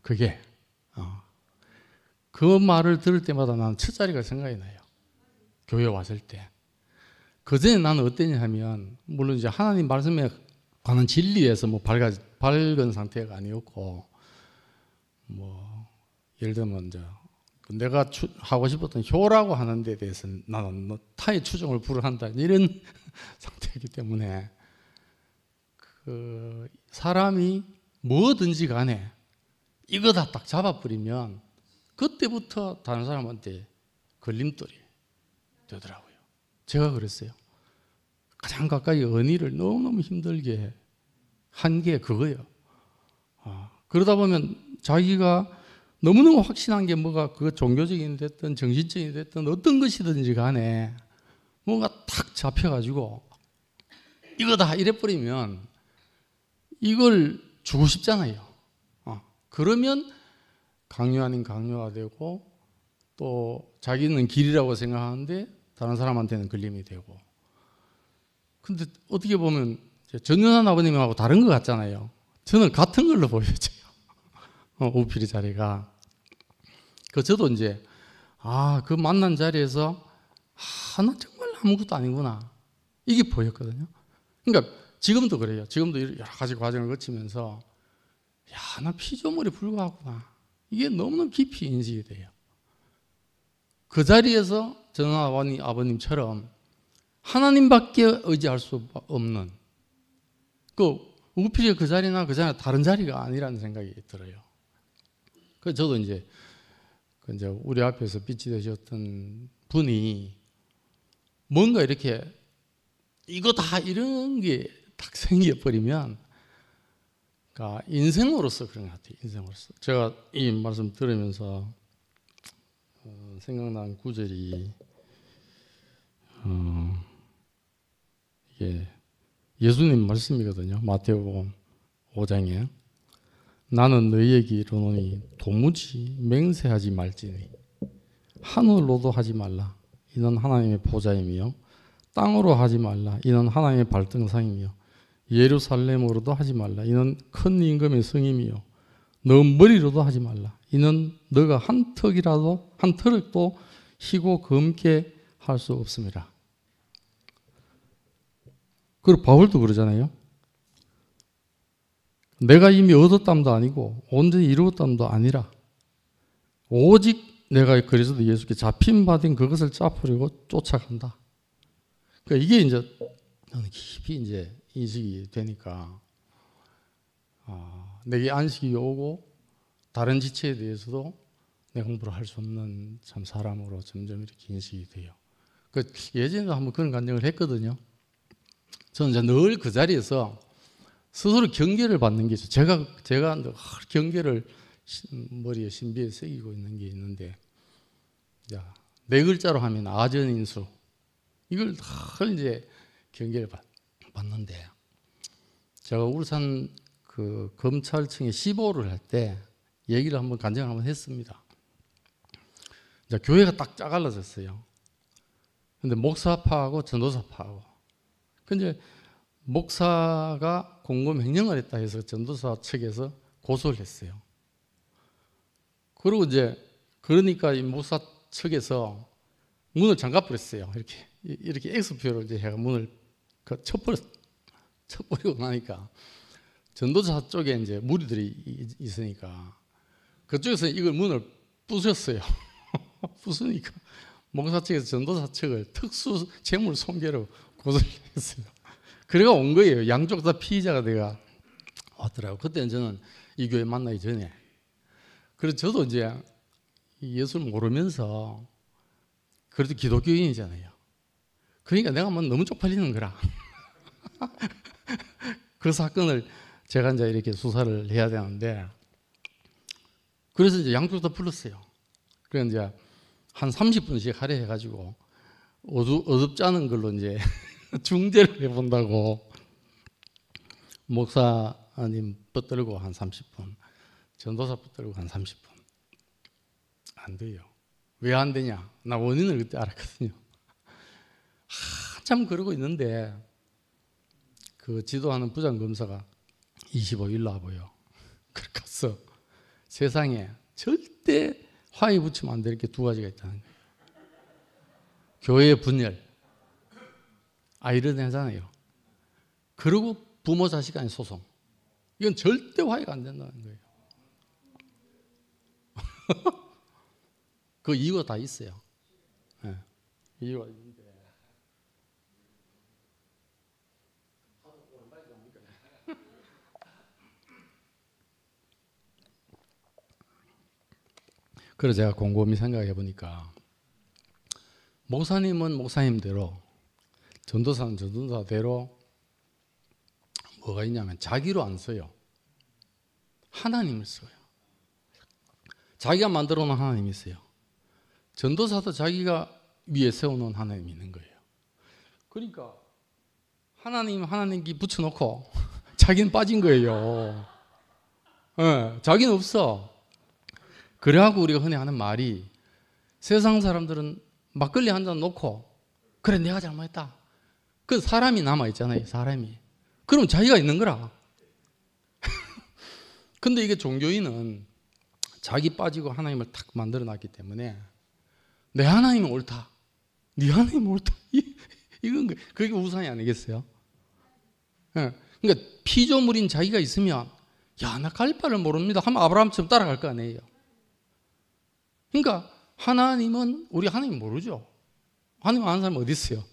Speaker 5: 그게. 그 말을 들을 때마다 나는 첫 자리가 생각이 나요. 교회 왔을 때. 그전에 나는 어땠냐 하면 물론 이제 하나님 말씀에 관한 진리에서 뭐 밝은 상태가 아니었고 뭐 예를 들면 이제 내가 하고 싶었던 효라고 하는 데 대해서 나는 타의 추종을 불허한다 이런 상태이기 때문에 그 사람이 뭐든지 간에 이거다 딱 잡아버리면 그때부터 다른 사람한테 걸림돌이 되더라고요. 제가 그랬어요. 가장 가까이 언니를 너무너무 힘들게 한 게 그거예요. 그러다 보면 자기가 너무너무 확신한 게 뭐가 그 종교적인 됐든 정신적인 됐든 어떤 것이든지 간에 뭔가 탁 잡혀가지고 이거다 이래버리면 이걸 주고 싶잖아요. 그러면 강요 아닌 강요가 되고 또 자기는 길이라고 생각하는데 다른 사람한테는 걸림이 되고. 근데 어떻게 보면 전윤환 아버님하고 다른 것 같잖아요. 저는 같은 걸로 보여져요. 우필이 자리가. 저도 이제 그 만난 자리에서 나 정말 아무것도 아니구나 이게 보였거든요. 그러니까 지금도 그래요. 지금도 여러 가지 과정을 거치면서 나 피조물에 불과하구나 이게 너무너무 깊이 인식이 돼요. 그 자리에서 전환 아버님처럼 하나님밖에 의지할 수 없는 우필이 그 자리나 그 자리나 다른 자리가 아니라는 생각이 들어요. 그래서 저도 이제 우리 앞에서 빛이 되셨던 분이 뭔가 이렇게 이거다 이런 게 딱 생겨버리면 그러니까 인생으로서 그런 것 같아요. 인생으로서. 제가 이 말씀 들으면서 생각난 구절이 이게 예수님 말씀이거든요. 마태복음 5장에 나는 너희에게 이르노니 도무지 맹세하지 말지니 하늘로도 하지 말라 이는 하나님의 보좌이며 땅으로 하지 말라 이는 하나님의 발등상이며 예루살렘으로도 하지 말라 이는 큰 임금의 성임이요 너 머리로도 하지 말라 이는 너가 한 턱도 희고 검게 할 수 없음이라. 그리고 바울도 그러잖아요. 내가 이미 얻었담도 아니고 온전히 이루었담도 아니라 오직 내가 그리스도 예수께 잡힌 바된 그것을 잡으려고 쫓아간다. 그러니까 이게 이제 깊이 이제 인식이 되니까 내게 안식이 오고 다른 지체에 대해서도 내 공부를 할 수 없는 참 사람으로 점점 이렇게 인식이 돼요. 예전에도 한번 그런 간증을 했거든요. 저는 이제 늘 그 자리에서 스스로 경계를 받는 게 있어요. 제가 경계를 머리에 신비에 새기고 있는 게 있는데, 네 글자로 하면 아전인수. 이걸 늘 이제 경계를 받는데, 제가 울산 그 검찰청에 15를 할 때 얘기를 간증을 한번 했습니다. 이제 교회가 딱 짜갈라졌어요. 근데 목사파하고 전도사파하고. 근데 목사가 공범횡령을 했다 해서 전도사 측에서 고소를 했어요. 그리고 그러니까 이 목사 측에서 문을 잠가버렸어요. 이렇게 X표를 이제 해가 문을 쳐버리고 나니까 전도사 쪽에 이제 무리들이 있으니까 그쪽에서 이걸 문을 부쉈어요. 부수니까 목사 측에서 전도사 측을 특수 재물 손괴로 고소를 했어요. 그래가 온 거예요. 양쪽 다 피의자가 내가 왔더라고요. 그때는 저는 이 교회 만나기 전에. 그래서 저도 이제 예수를 모르면서 그래도 기독교인이잖아요. 그러니까 내가 너무 쪽팔리는 거라. 그 사건을 제가 이제 이렇게 수사를 해야 되는데, 그래서 이제 양쪽 다 불렀어요. 그래서 이제 한 30분씩 하려 해가지고 어둡지 않은 걸로 이제 중재를 해본다고 목사님 붙들고 한 30분, 전도사 붙들고 한 30분. 안 돼요. 왜 안 되냐? 나 원인을 그때 알았거든요. 한참 그러고 있는데 그 지도하는 부장검사가 25일 와보여. 그렇게 가서 세상에 절대 화해 붙이면 안 될 게 두 가지가 있다는 거예요. 교회의 분열. 이런 애잖아요. 그리고 부모 자식 간의 소송. 이건 절대 화해가 안 된다는 거예요. 그 이유가 다 있어요. 네. 이유가 있는데. 그래서 제가 곰곰이 생각해 보니까 목사님은 목사님대로, 전도사는 전도사대로 뭐가 있냐면 자기로 안 써요. 하나님을 써요. 자기가 만들어 놓은 하나님이 있어요. 전도사도 자기가 위에 세워놓은 하나님이 있는 거예요. 그러니까 하나님께 붙여놓고 자기는 빠진 거예요. 네, 자기는 없어. 그래갖고 우리가 흔히 하는 말이, 세상 사람들은 막걸리 한 잔 놓고 그래 내가 잘못했다. 그 사람이 남아있잖아요. 사람이. 그럼 자기가 있는 거라. 근데 이게 종교인은 자기 빠지고 하나님을 탁 만들어놨기 때문에 내 하나님은 옳다, 네 하나님은 옳다, 이건 그게 우상이 아니겠어요? 네. 그러니까 피조물인 자기가 있으면 야, 나 갈 바를 모릅니다 하면 아브라함처럼 따라갈 거 아니에요. 그러니까 하나님은, 우리 하나님 모르죠. 하나님 아는 사람이 어디 있어요?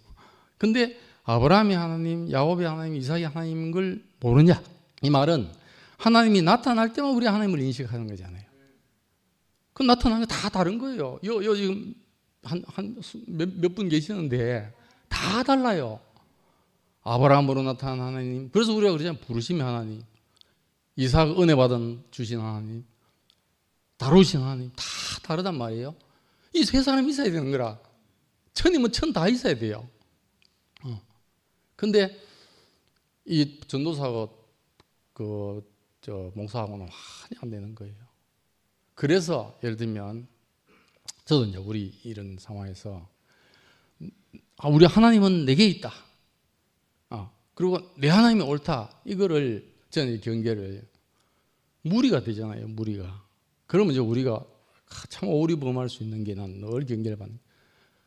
Speaker 5: 근데 아브라함이 하나님, 야곱이 하나님, 이삭이 하나님인 걸 모르냐? 이 말은 하나님이 나타날 때만 우리 하나님을 인식하는 거잖아요. 그 나타나는 게 다 다른 거예요. 지금 몇 분 계시는데 다 달라요. 아브라함으로 나타난 하나님, 그래서 우리가 그러잖아요. 부르심의 하나님, 이삭 은혜 받은 주신 하나님, 다루신 하나님, 다 다르단 말이에요. 이 세 사람이 있어야 되는 거라. 천이면 천 다 있어야 돼요. 근데 이 전도사가 목사하고는 많이 안 되는 거예요. 그래서 예를 들면 저도 이제 우리 이런 상황에서 우리 하나님은 내게 있다. 그리고 내 하나님이 옳다. 이거를 저는 경계를, 무리가 되잖아요. 무리가. 그러면 이제 우리가 참 오리범할 수 있는 게, 난 늘 경계를 받는,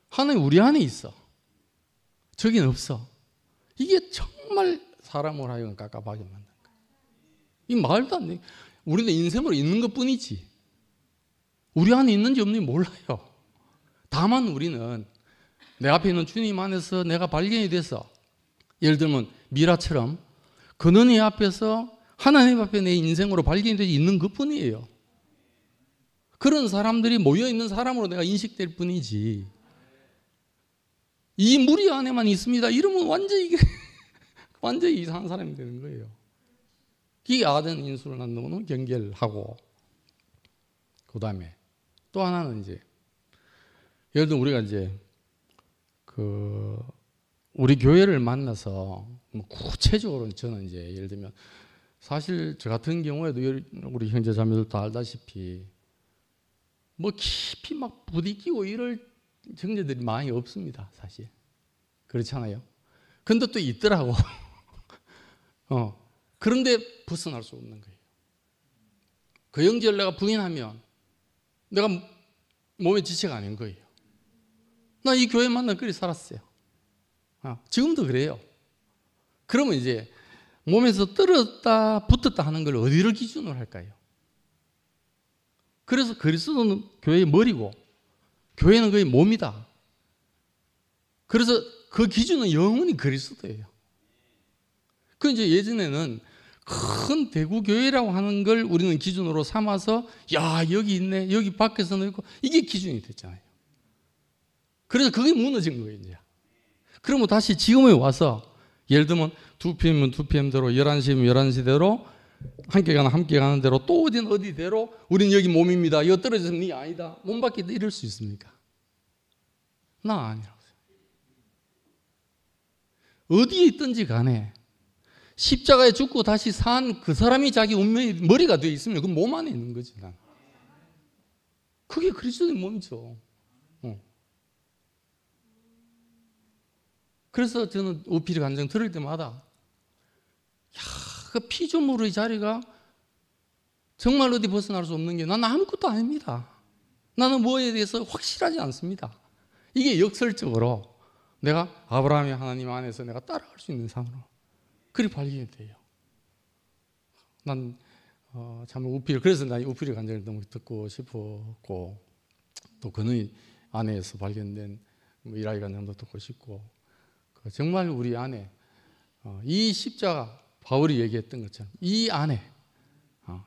Speaker 5: 하나님 우리 안에 있어, 저기는 없어. 이게 정말 사람을 하여금 깝깝하게 만든 거예요. 이 말도 안 돼. 우리는 인생으로 있는 것 뿐이지 우리 안에 있는지 없는지 몰라요. 다만 우리는 내 앞에 있는 주님 안에서 내가 발견이 돼서, 예를 들면 미라처럼 근원의 앞에서 하나님 앞에 내 인생으로 발견이 되지 있는 것 뿐이에요. 그런 사람들이 모여있는 사람으로 내가 인식될 뿐이지, 이 무리 안에만 있습니다 이러면 완전히 이상한 사람이 되는 거예요. 이 아된 인수를 난 너무 경계를 하고, 그 다음에 또 하나는 이제, 예를 들면 우리가 이제 우리 교회를 만나서 구체적으로 저는 이제 예를 들면, 사실 저 같은 경우에도 우리 형제 자매들 다 알다시피 뭐 깊이 막 부딪히고 이럴 형제들이 많이 없습니다. 사실 그렇잖아요. 근데 또 있더라고. 그런데 벗어날 수 없는 거예요. 그 형제를 내가 부인하면 내가 몸에 지체가 아닌 거예요. 나 이 교회 만나 그리 살았어요. 지금도 그래요. 그러면 이제 몸에서 떨어졌다 붙었다 하는 걸 어디를 기준으로 할까요? 그래서 그리스도는 교회의 머리고 교회는 그의 몸이다. 그래서 그 기준은 영원히 그리스도예요. 그 이제 예전에는 큰 대구 교회라고 하는 걸 우리는 기준으로 삼아서, 야 여기 있네, 여기 밖에서는 있고, 이게 기준이 됐잖아요. 그래서 그게 무너진 거예요 이제. 그러면 다시 지금에 와서, 예를 들면 2pm은 2pm대로, 11시면 11시대로, 함께 가는 함께 가는 대로, 또 어디는 어디대로, 우리는 여기 몸입니다, 여기 떨어져서는 네 아니다, 몸 밖에 이럴 수 있습니까? 나 아니라고. 어디에 있든지 간에 십자가에 죽고 다시 산 그 사람이 자기 운명의 머리가 되어 있으면 그 몸 안에 있는 거지. 난. 그게 그리스도의 몸이죠. 그래서 저는 오피리 간증 들을 때마다, 그 피조물의 자리가 정말 어디 벗어날 수 없는 게, 나는 아무것도 아닙니다. 나는 뭐에 대해서 확실하지 않습니다. 이게 역설적으로 내가 아브라함의 하나님 안에서 내가 따라갈 수 있는 상으로 그리 발견이 돼요. 난 참 우필, 그래서 나 우필의 간증을 너무 듣고 싶었고, 또 그의 안에서 발견된 이라이 간증도 듣고 싶고, 정말 우리 안에 이 십자가, 바울이 얘기했던 것처럼 이 안에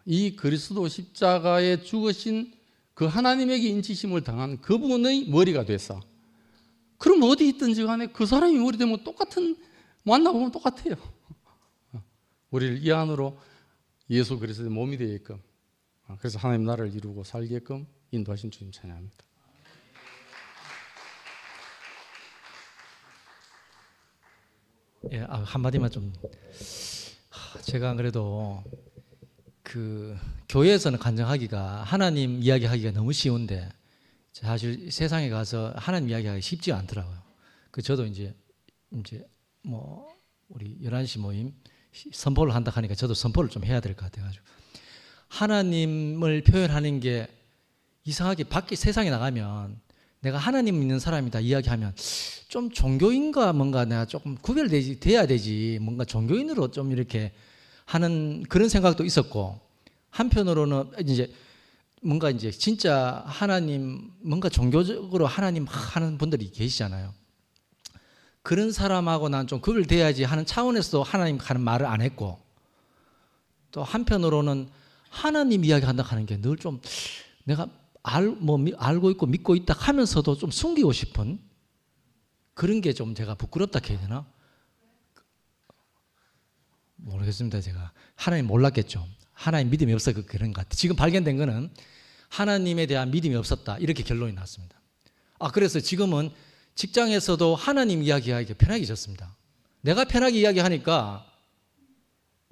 Speaker 5: 이 그리스도 십자가에 죽으신 그 하나님에게 인치심을 당한 그분의 머리가 됐어. 그럼 어디 있든지 간에 그 사람이 머리 되면 똑같은, 만나보면 똑같아요. 우리를 이 안으로 예수 그리스도의 몸이 되게끔, 그래서 하나님 나라를 이루고 살게끔 인도하신 주님 찬양합니다.
Speaker 4: 예, 한마디만 좀. 제가 안 그래도 그 교회에서는 간증하기가, 하나님 이야기하기가 너무 쉬운데 사실 세상에 가서 하나님 이야기하기 쉽지 않더라고요. 그 저도 이제 뭐 우리 11시 모임 선포를 한다 하니까 저도 선포를 좀 해야 될 것 같아가지고, 하나님을 표현하는 게 이상하게 밖에 세상에 나가면 내가 하나님 믿는 사람이다 이야기하면 좀 종교인과 뭔가 내가 조금 돼야 되지, 뭔가 종교인으로 좀 이렇게 하는 그런 생각도 있었고, 한편으로는 이제 뭔가 이제 진짜 하나님, 뭔가 종교적으로 하나님 하는 분들이 계시잖아요. 그런 사람하고 난 좀 구별돼야지 하는 차원에서도 하나님 하는 말을 안 했고, 또 한편으로는 하나님 이야기한다 하는 게 늘 좀 내가 알고 있고 믿고 있다 하면서도 좀 숨기고 싶은 그런 게 좀 제가 부끄럽다 해야 되나? 모르겠습니다. 제가 하나님 몰랐겠죠. 하나님 믿음이 없어 그런 것 같아요. 지금 발견된 거는 하나님에 대한 믿음이 없었다, 이렇게 결론이 났습니다. 그래서 지금은 직장에서도 하나님 이야기하기가 편하게졌습니다. 내가 편하게 이야기하니까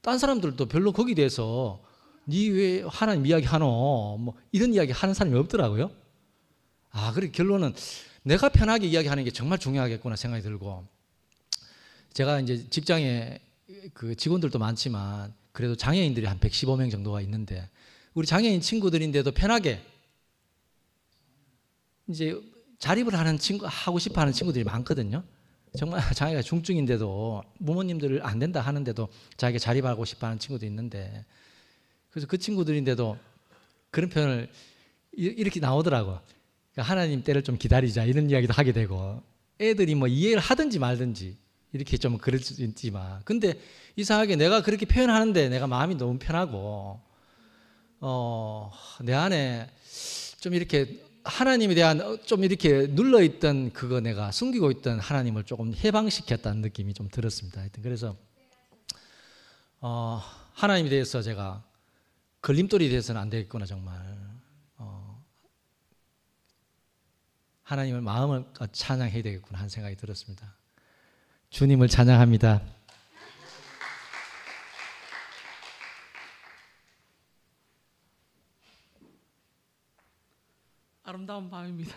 Speaker 4: 딴 사람들도 별로 거기에 대해서 니 왜 하나님 이야기하노? 뭐 이런 이야기 하는 사람이 없더라고요. 그래 결론은 내가 편하게 이야기하는 게 정말 중요하겠구나 생각이 들고, 제가 이제 직장에 그 직원들도 많지만 그래도 장애인들이 한 115명 정도가 있는데, 우리 장애인 친구들인데도 편하게 이제 자립을 하고 싶어 하는 친구들이 많거든요. 정말 자기가 중증인데도 부모님들 안 된다 하는데도 자기가 자립하고 싶어 하는 친구도 있는데, 그래서 그 친구들인데도 그런 표현을 이렇게 나오더라고요. 그러니까 하나님 때를 좀 기다리자, 이런 이야기도 하게 되고, 애들이 뭐 이해를 하든지 말든지 이렇게 좀 그럴 수 있지만, 근데 이상하게 내가 그렇게 표현하는데 내가 마음이 너무 편하고, 내 안에 좀 이렇게 하나님에 대한 좀 이렇게 눌러있던 그거, 내가 숨기고 있던 하나님을 조금 해방시켰다는 느낌이 좀 들었습니다. 하여튼 그래서 하나님에 대해서 제가 걸림돌이 돼서는 안 되겠구나, 정말. 하나님을 마음을 찬양해야 되겠구나 하는 생각이 들었습니다. 주님을 찬양합니다.
Speaker 6: 아름다운 밤입니다.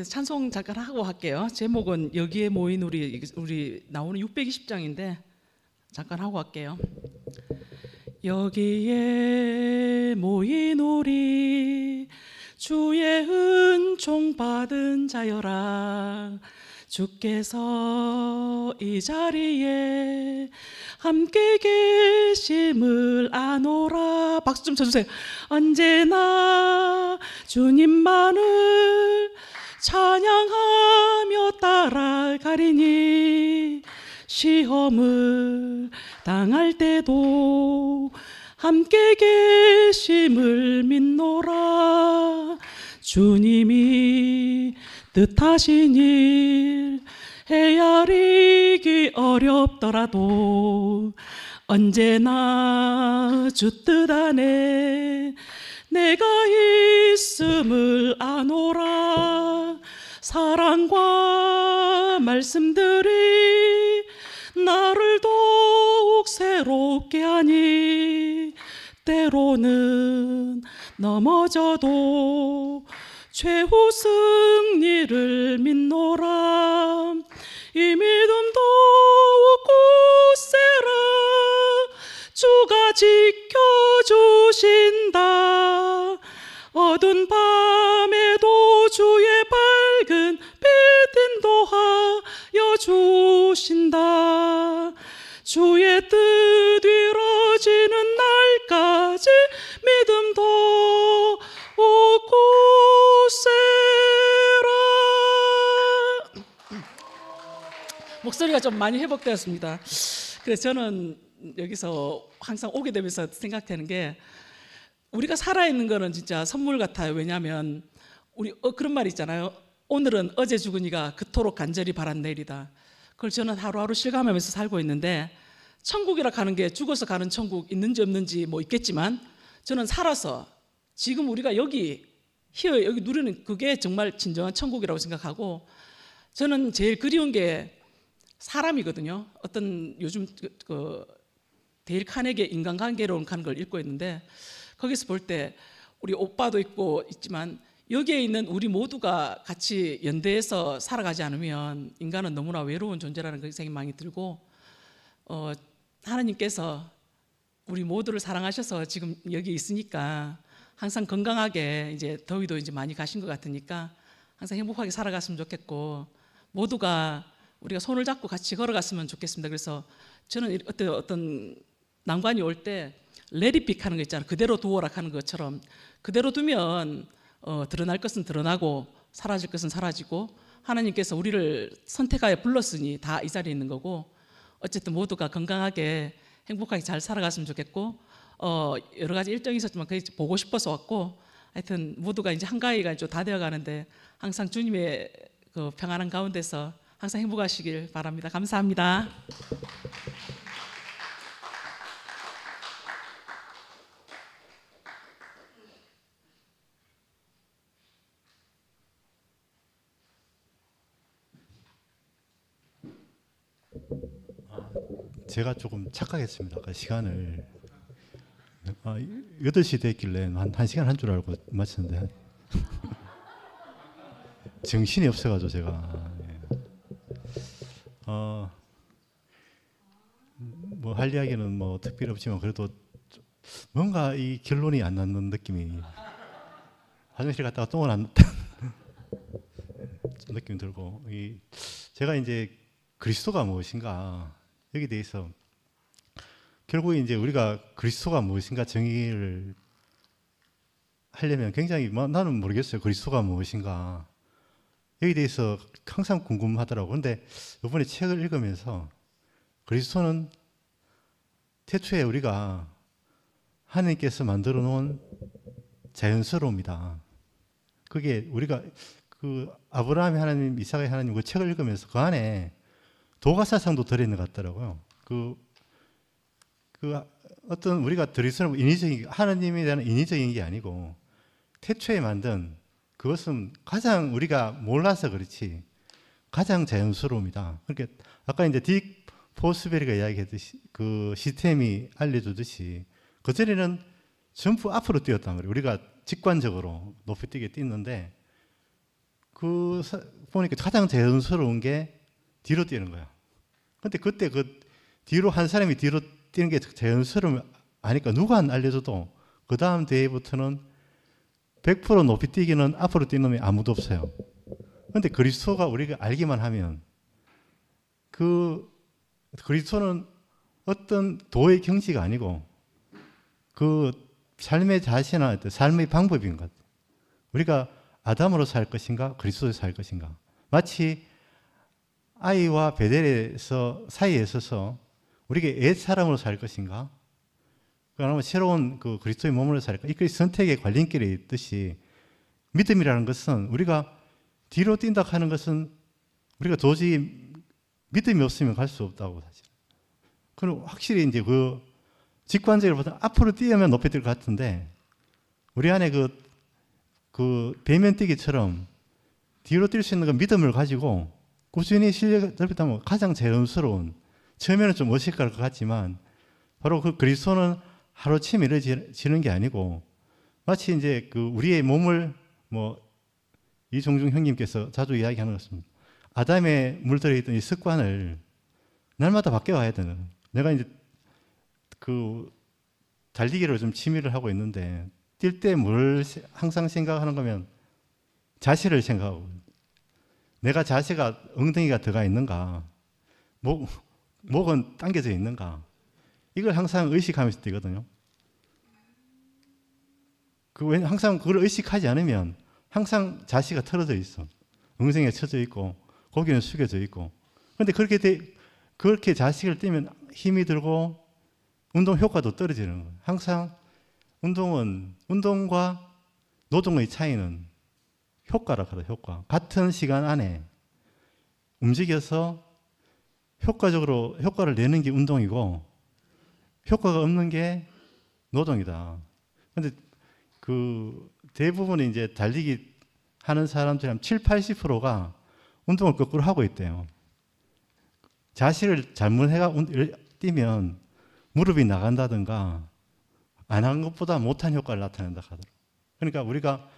Speaker 6: 찬송 잠깐 하고 할게요. 제목은 여기에 모인 우리 나오는 620장인데 잠깐 하고 할게요. 여기에 모인 우리 주의 은총 받은 자여라, 주께서 이 자리에 함께 계심을 아노라. 박수 좀 쳐주세요. 언제나 주님만을 찬양하며 따라가리니, 시험을 당할 때도 함께 계심을 믿노라. 주님이 뜻하신 일 헤아리기 어렵더라도 언제나 주 뜻 안에 내가 있음을 아노라. 사랑과 말씀들이 나를 더욱 새롭게 하니, 때로는 넘어져도 최후 승리를 믿노라. 이 믿음 더욱 굳세라. 주가 지켜주신다. 어두운 밤에도 주의 밝은 빛 인도하여 주신다. 주의 뜻 이루어지는 목소리가 좀 많이 회복되었습니다. 그래서 저는 여기서 항상 오게 되면서 생각되는 게 우리가 살아있는 거는 진짜 선물 같아요. 왜냐하면 우리 그런 말 있잖아요. 오늘은 어제 죽은 이가 그토록 간절히 바란 내일이다. 그걸 저는 하루하루 실감하면서 살고 있는데 천국이라 하는 게 죽어서 가는 천국 있는지 없는지 뭐 있겠지만 저는 살아서 지금 우리가 여기 누리는 그게 정말 진정한 천국이라고 생각하고 저는 제일 그리운 게 사람이거든요. 어떤 요즘 데일 카네기의 인간관계론 하는 걸 읽고 있는데 거기서 볼 때 우리 오빠도 있고 있지만 여기에 있는 우리 모두가 같이 연대해서 살아가지 않으면 인간은 너무나 외로운 존재라는 그 생각이 많이 들고 하나님께서 우리 모두를 사랑하셔서 지금 여기 있으니까 항상 건강하게 이제 더위도 이제 많이 가신 것 같으니까 항상 행복하게 살아갔으면 좋겠고 모두가 우리가 손을 잡고 같이 걸어갔으면 좋겠습니다. 그래서 저는 어떤 난관이 올 때 레디픽 하는 거 있잖아요. 그대로 두어라 하는 것처럼 그대로 두면 드러날 것은 드러나고 사라질 것은 사라지고 하나님께서 우리를 선택하여 불렀으니 다 이 자리에 있는 거고 어쨌든 모두가 건강하게 행복하게 잘 살아갔으면 좋겠고 여러 가지 일정이 있었지만 그게 보고 싶어서 왔고 하여튼 모두가 이제 한가위가 좀 다 되어 가는데 항상 주님의 그 평안한 가운데서 항상 행복하시길 바랍니다. 감사합니다.
Speaker 7: 제가 조금 착각했습니다. 아까 시간을 8시 됐길래 한 1시간 한 줄 알고 마쳤는데 정신이 없어가지고 제가 뭐 할 이야기는 뭐 특별히 없지만 그래도 뭔가 이 결론이 안 나는 느낌이 화장실 갔다가 똥을 안 놨다는 느낌이 들고 제가 이제 그리스도가 무엇인가 여기 대해서 결국 이제 우리가 그리스도가 무엇인가 정의를 하려면 굉장히 나는 모르겠어요. 그리스도가 무엇인가 여기 대해서 항상 궁금하더라고요. 그런데 이번에 책을 읽으면서 그리스도는 태초에 우리가 하나님께서 만들어 놓은 자연스러움이다. 그게 우리가 그 아브라함의 하나님, 이삭의 하나님 그 책을 읽으면서 그 안에 도가사상도 들어있는 것 같더라고요. 그 어떤 우리가 드리스는 인위적인 하나님에 대한 인위적인 게 아니고 태초에 만든 그것은 가장 우리가 몰라서 그렇지 가장 자연스러움이다. 그러니까 아까 이제 딕 포스베리가 이야기했듯이 그 시스템이 알려주듯이 그 전에는 전부 앞으로 뛰었단 말이에요. 우리가 직관적으로 높이 뛰게 뛰는데 보니까 가장 자연스러운 게 뒤로 뛰는 거야. 근데 그때 뒤로 한 사람이 뒤로 뛰는 게 자연스러움 아니까 누가 안 알려줘도 그 다음 대회부터는 100% 높이 뛰기는 앞으로 뛰는 놈이 아무도 없어요. 근데 그리스도가 우리가 알기만 하면 그리스도는 어떤 도의 경지가 아니고 그 삶의 자세나 삶의 방법인 것 같아요. 우리가 아담으로 살 것인가 그리스도로 살 것인가 마치 아이와 베델에서 사이에 있어서 우리가 옛 사람으로 살 것인가 그러면 새로운 그 그리스도의 몸으로 살까 이 선택의 관림길에 있듯이 믿음이라는 것은 우리가 뒤로 뛴다 하는 것은 우리가 도저히 믿음이 없으면 갈 수 없다고 사실. 그럼 확실히 이제 그 직관적으로 보다 앞으로 뛰면 높이 뛸 것 같은데 우리 안에 그 배면 뛰기처럼 뒤로 뛸 수 있는 그 믿음을 가지고 꾸준히 실력을 넓히면 가장 자연스러운 처음에는 좀 어색할 것 같지만 바로 그 그리스도는 하루아침에 이루어지는 게 아니고 마치 이제 그 우리의 몸을 뭐 이종중 형님께서 자주 이야기하는 것은 아담에 물들어 있던 이 습관을 날마다 바뀌어가야 되는 내가 이제 그 달리기를 좀 취미를 하고 있는데 뛸 때 뭘 항상 생각하는 거면 자세를 생각하고 내가 자세가 엉덩이가 들어가 있는가 목은 당겨져 있는가 이걸 항상 의식하면서 뛰거든요. 항상 그걸 의식하지 않으면 항상 자세가 틀어져 있어. 엉덩이가 쳐져 있고 고개는 숙여져 있고 근데 그렇게 자식을 띄면 힘이 들고 운동 효과도 떨어지는 거예요. 항상 운동과 노동의 차이는 효과라 그래요. 효과. 같은 시간 안에 움직여서 효과적으로 효과를 내는 게 운동이고 효과가 없는 게 노동이다. 근데 그 대부분의 이제 달리기 하는 사람들이 한 70~80%가 운동을 거꾸로 하고 있대요. 자식을 잘못해가 뛰면 무릎이 나간다든가 안 한 것보다 못한 효과를 나타낸다 하더라고요. 그러니까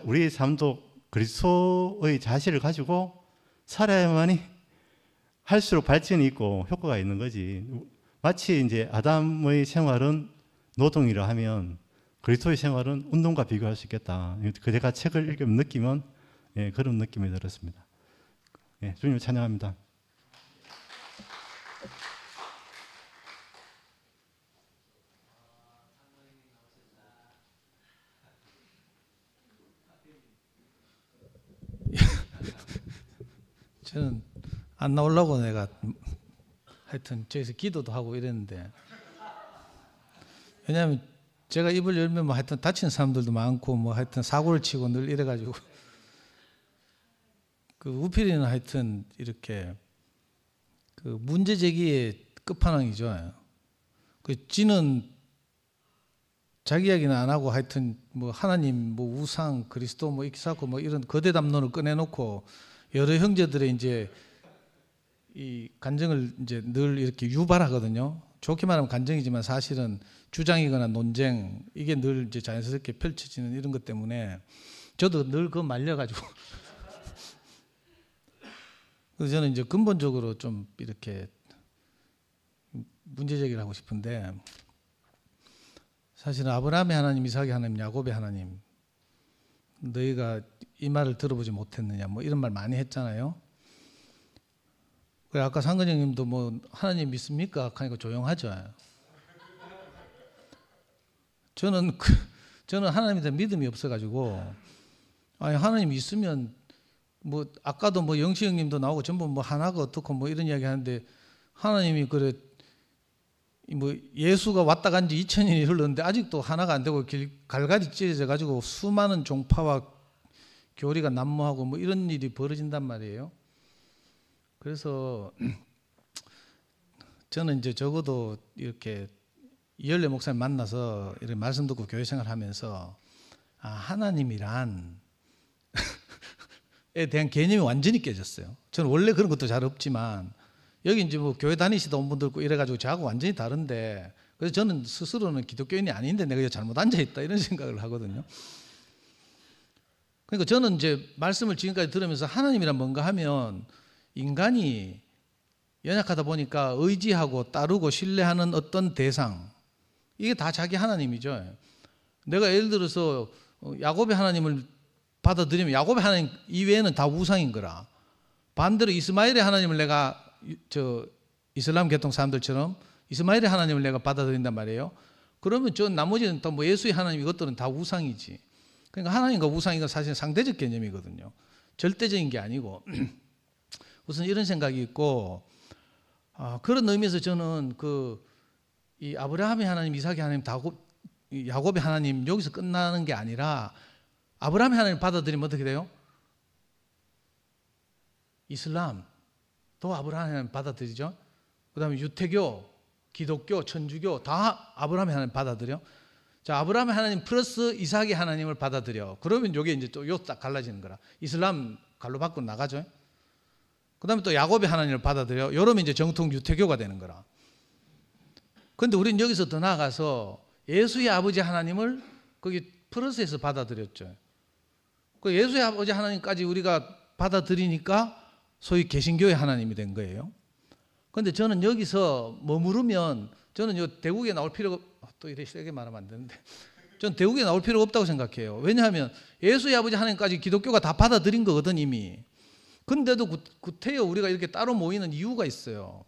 Speaker 7: 우리의 삶도 그리스도의 자질을 가지고 살아야만이 할수록 발전이 있고 효과가 있는 거지. 마치 이제 아담의 생활은 노동이라 하면 그리스도의 생활은 운동과 비교할 수 있겠다. 제가 책을 읽으면 느끼면 그런 느낌이 들었습니다. 주님을 찬양합니다.
Speaker 3: 저는 안 나오려고 내가 하여튼 저기서 기도도 하고 이랬는데, 왜냐하면 제가 입을 열면 뭐 하여튼 다치는 사람들도 많고 뭐 하여튼 사고를 치고 늘 이래가지고 그 우필이는 하여튼 이렇게 그 문제 제기의 끝판왕이죠. 그 지는 자기 이야기는 안 하고 하여튼 뭐 하나님, 뭐 우상, 그리스도, 뭐 이사코 뭐 이런 거대 담론을 꺼내놓고 여러 형제들의 이제 이 간증을 이제 늘 이렇게 유발하거든요. 좋게 말하면 간증이지만 사실은 주장이거나 논쟁, 이게 늘 이제 자연스럽게 펼쳐지는 이런 것 때문에 저도 늘 그거 말려가지고 그래서 저는 이제 근본적으로 좀 이렇게 문제 제기를 하고 싶은데, 사실은 아브라함의 하나님, 이삭의 하나님, 야곱의 하나님, 너희가 이 말을 들어보지 못했느냐 뭐 이런 말 많이 했잖아요. 그래 아까 상근형님도 뭐 하나님 믿습니까? 하니까 조용하죠. 저는 하나님에 대한 믿음이 없어가지고, 아니 하나님 있으면 뭐 아까도 뭐 영시 형님도 나오고 전부 뭐 하나가 어떻고 뭐 이런 이야기 하는데, 하나님이 그래 뭐 예수가 왔다 간 지 2000년이 흘렀는데 아직도 하나가 안 되고 갈갈이 찢어져 가지고 수많은 종파와 교리가 난무하고 뭐 이런 일이 벌어진단 말이에요. 그래서 저는 이제 적어도 이렇게 이열레 목사님 만나서 이렇게 말씀 듣고 교회 생활하면서 하나님이란 에 대한 개념이 완전히 깨졌어요. 저는 원래 그런 것도 잘 없지만 여기 이제 뭐 교회 다니시다 온 분들 있고 이래가지고 저하고 완전히 다른데, 그래서 저는 스스로는 기독교인이 아닌데 내가 잘못 앉아있다 이런 생각을 하거든요. 그러니까 저는 이제 말씀을 지금까지 들으면서 하나님이란 뭔가 하면 인간이 연약하다 보니까 의지하고 따르고 신뢰하는 어떤 대상, 이게 다 자기 하나님이죠. 내가 예를 들어서 야곱의 하나님을 받아들이면 야곱의 하나님 이외에는 다 우상인 거라. 반대로 이스마엘의 하나님을 내가 이슬람 계통 사람들처럼 이스마엘의 하나님을 내가 받아들인단 말이에요. 그러면 저 나머지는 또 뭐 예수의 하나님 이것들은 다 우상이지. 그러니까 하나님과 우상이가 사실 상대적 개념이거든요. 절대적인 게 아니고. 우선 이런 생각이 있고, 그런 의미에서 저는 이 아브라함의 하나님, 이삭의 하나님, 야곱의 하나님 여기서 끝나는 게 아니라, 아브라함의 하나님 받아들이면 어떻게 돼요? 이슬람 또 아브라함의 하나님 받아들이죠. 그 다음에 유태교, 기독교, 천주교 다 아브라함의 하나님 받아들여. 자, 아브라함의 하나님 플러스 이삭의 하나님을 받아들여. 그러면 이게 이제 또 딱 갈라지는 거라. 이슬람 갈로 밖으로 나가죠. 그 다음에 또 야곱의 하나님을 받아들여. 이러면 이제 정통 유태교가 되는 거라. 그런데 우리는 여기서 더 나아가서 예수의 아버지 하나님을 거기 플러스에서 받아들였죠. 그 예수의 아버지 하나님까지 우리가 받아들이니까 소위 개신교의 하나님이 된 거예요. 그런데 저는 여기서 머무르면, 저는 대국에 나올 필요가, 또 이렇게 세게 말하면 안 되는데, 저는 대국에 나올 필요가 없다고 생각해요. 왜냐하면 예수의 아버지 하나님까지 기독교가 다 받아들인 거거든 이미. 근데도 구태여 우리가 이렇게 따로 모이는 이유가 있어요.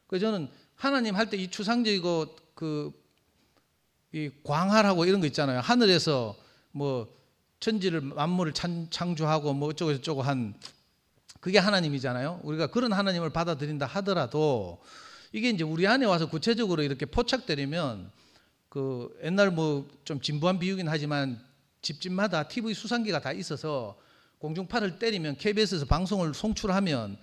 Speaker 3: 그래서 저는 하나님 할 때 이 추상적이고 이 광활하고 이런 거 있잖아요. 하늘에서 뭐 천지를 만물을 창조하고 뭐 어쩌고 저쩌고 한
Speaker 8: 그게 하나님이잖아요. 우리가 그런 하나님을 받아들인다 하더라도 이게 이제 우리 안에 와서 구체적으로 이렇게 포착되려면 그 옛날 뭐 좀 진부한 비유긴 하지만 집집마다 TV 수상기가 다 있어서 공중파를 때리면 KBS에서 방송을 송출하면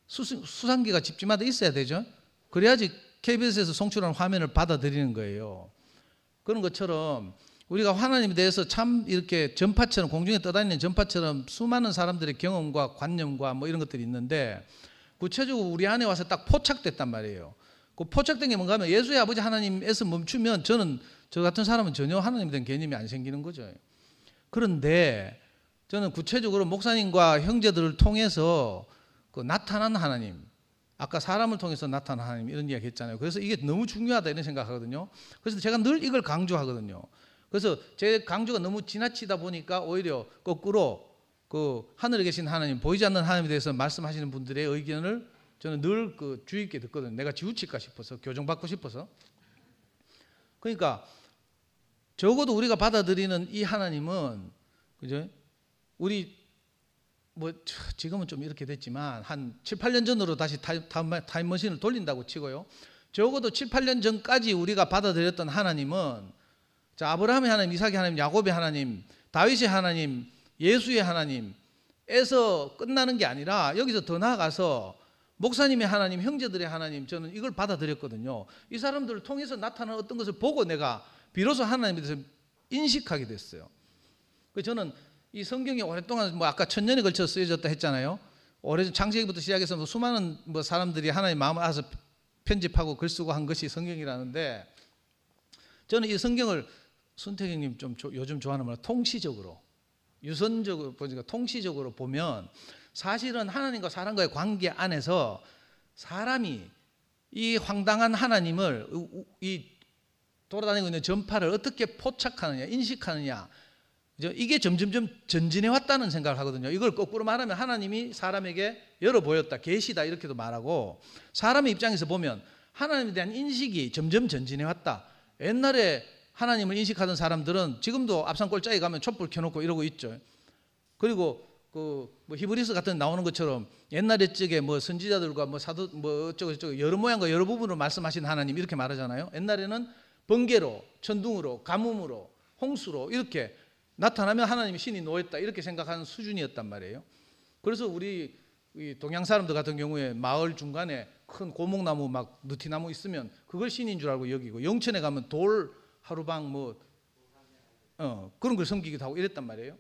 Speaker 8: 수상기가 집집마다 있어야 되죠. 그래야지 KBS에서 송출하는 화면을 받아들이는 거예요. 그런 것처럼 우리가 하나님에 대해서 참 이렇게 전파처럼 공중에 떠다니는 전파처럼 수많은 사람들의 경험과 관념과 뭐 이런 것들이 있는데 구체적으로 우리 안에 와서 딱 포착됐단 말이에요. 그 포착된 게 뭔가 하면 예수의 아버지 하나님에서 멈추면 저 같은 사람은 전혀 하나님에 대한 개념이 안 생기는 거죠. 그런데 저는 구체적으로 목사님과 형제들을 통해서 그 나타난 하나님, 아까 사람을 통해서 나타난 하나님 이런 이야기 했잖아요. 그래서 이게 너무 중요하다 이런 생각하거든요. 그래서 제가 늘 이걸 강조하거든요. 그래서 제 강조가 너무 지나치다 보니까 오히려 거꾸로 그 하늘에 계신 하나님, 보이지 않는 하나님에 대해서 말씀하시는 분들의 의견을 저는 늘 그 주의 있게 듣거든요. 내가 지우칠까 싶어서, 교정받고 싶어서. 그러니까 적어도 우리가 받아들이는 이 하나님은, 그죠? 우리 뭐 지금은 좀 이렇게 됐지만 한 7, 8년 전으로 다시 타임머신을 돌린다고 치고요. 적어도 7, 8년 전까지 우리가 받아들였던 하나님은, 자, 아브라함의 하나님, 이삭의 하나님, 야곱의 하나님, 다윗의 하나님, 예수의 하나님에서 끝나는 게 아니라 여기서 더 나아가서 목사님의 하나님, 형제들의 하나님, 저는 이걸 받아들였거든요. 이 사람들을 통해서 나타나는 어떤 것을 보고 내가 비로소 하나님에 대해서 인식하게 됐어요. 그래서 저는 이 성경이 오랫동안 뭐 아까 1000년에 걸쳐 쓰여졌다 했잖아요. 오래전 창세기부터 시작해서 뭐 수많은 뭐 사람들이 하나님의 마음을 알아서 편집하고 글 쓰고 한 것이 성경이라는데, 저는 이 성경을 순택형님 좀 요즘 좋아하는 말 통시적으로, 유선적으로 보니까 통시적으로 보면 사실은 하나님과 사람과의 관계 안에서 사람이 이 황당한 하나님을 이 돌아다니고 있는 전파를 어떻게 포착하느냐, 인식하느냐, 이게 점점점 전진해 왔다는 생각을 하거든요. 이걸 거꾸로 말하면 하나님이 사람에게 열어 보였다, 계시다 이렇게도 말하고, 사람의 입장에서 보면 하나님에 대한 인식이 점점 전진해 왔다. 옛날에 하나님을 인식하던 사람들은 지금도 앞산 골짜기 가면 촛불 켜놓고 이러고 있죠. 그리고 그 뭐 히브리서 같은 데 나오는 것처럼 옛날에 쪽에 뭐 선지자들과 뭐 사도 뭐 어쩌고 저쩌고 여러 모양과 여러 부분으로 말씀하신 하나님 이렇게 말하잖아요. 옛날에는 번개로, 천둥으로, 가뭄으로, 홍수로 이렇게 나타나면 하나님이 신이 놓였다 이렇게 생각하는 수준이었단 말이에요. 그래서 우리 이 동양 사람들 같은 경우에 마을 중간에 큰 고목나무 막 느티나무 있으면 그걸 신인 줄 알고 여기고, 영천에 가면 돌 하루방 뭐 그런 걸 섬기기도 하고 이랬단 말이에요.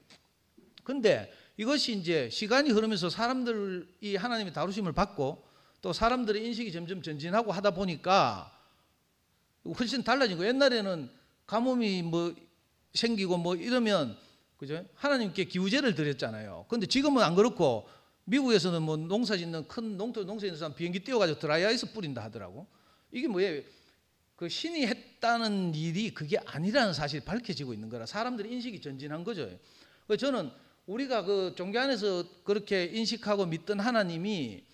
Speaker 8: 근데 이것이 이제 시간이 흐르면서 사람들이 하나님의 다루심을 받고 또 사람들의 인식이 점점 전진하고 하다 보니까 훨씬 달라진 거예요. 옛날에는 가뭄이 뭐 생기고 뭐 이러면, 그죠? 하나님께 기우제를 드렸잖아요. 근데 지금은 안 그렇고 미국에서는 뭐 농사 짓는 큰 농사 짓는 사람 비행기 띄워가지고 드라이아이스 뿌린다 하더라고. 이게 뭐예요? 그 신이 했다는 일이 그게 아니라는 사실이 밝혀지고 있는 거라 사람들의 인식이 전진한 거죠. 그래서 저는 우리가 그 종교 안에서 그렇게 인식하고 믿던 하나님이,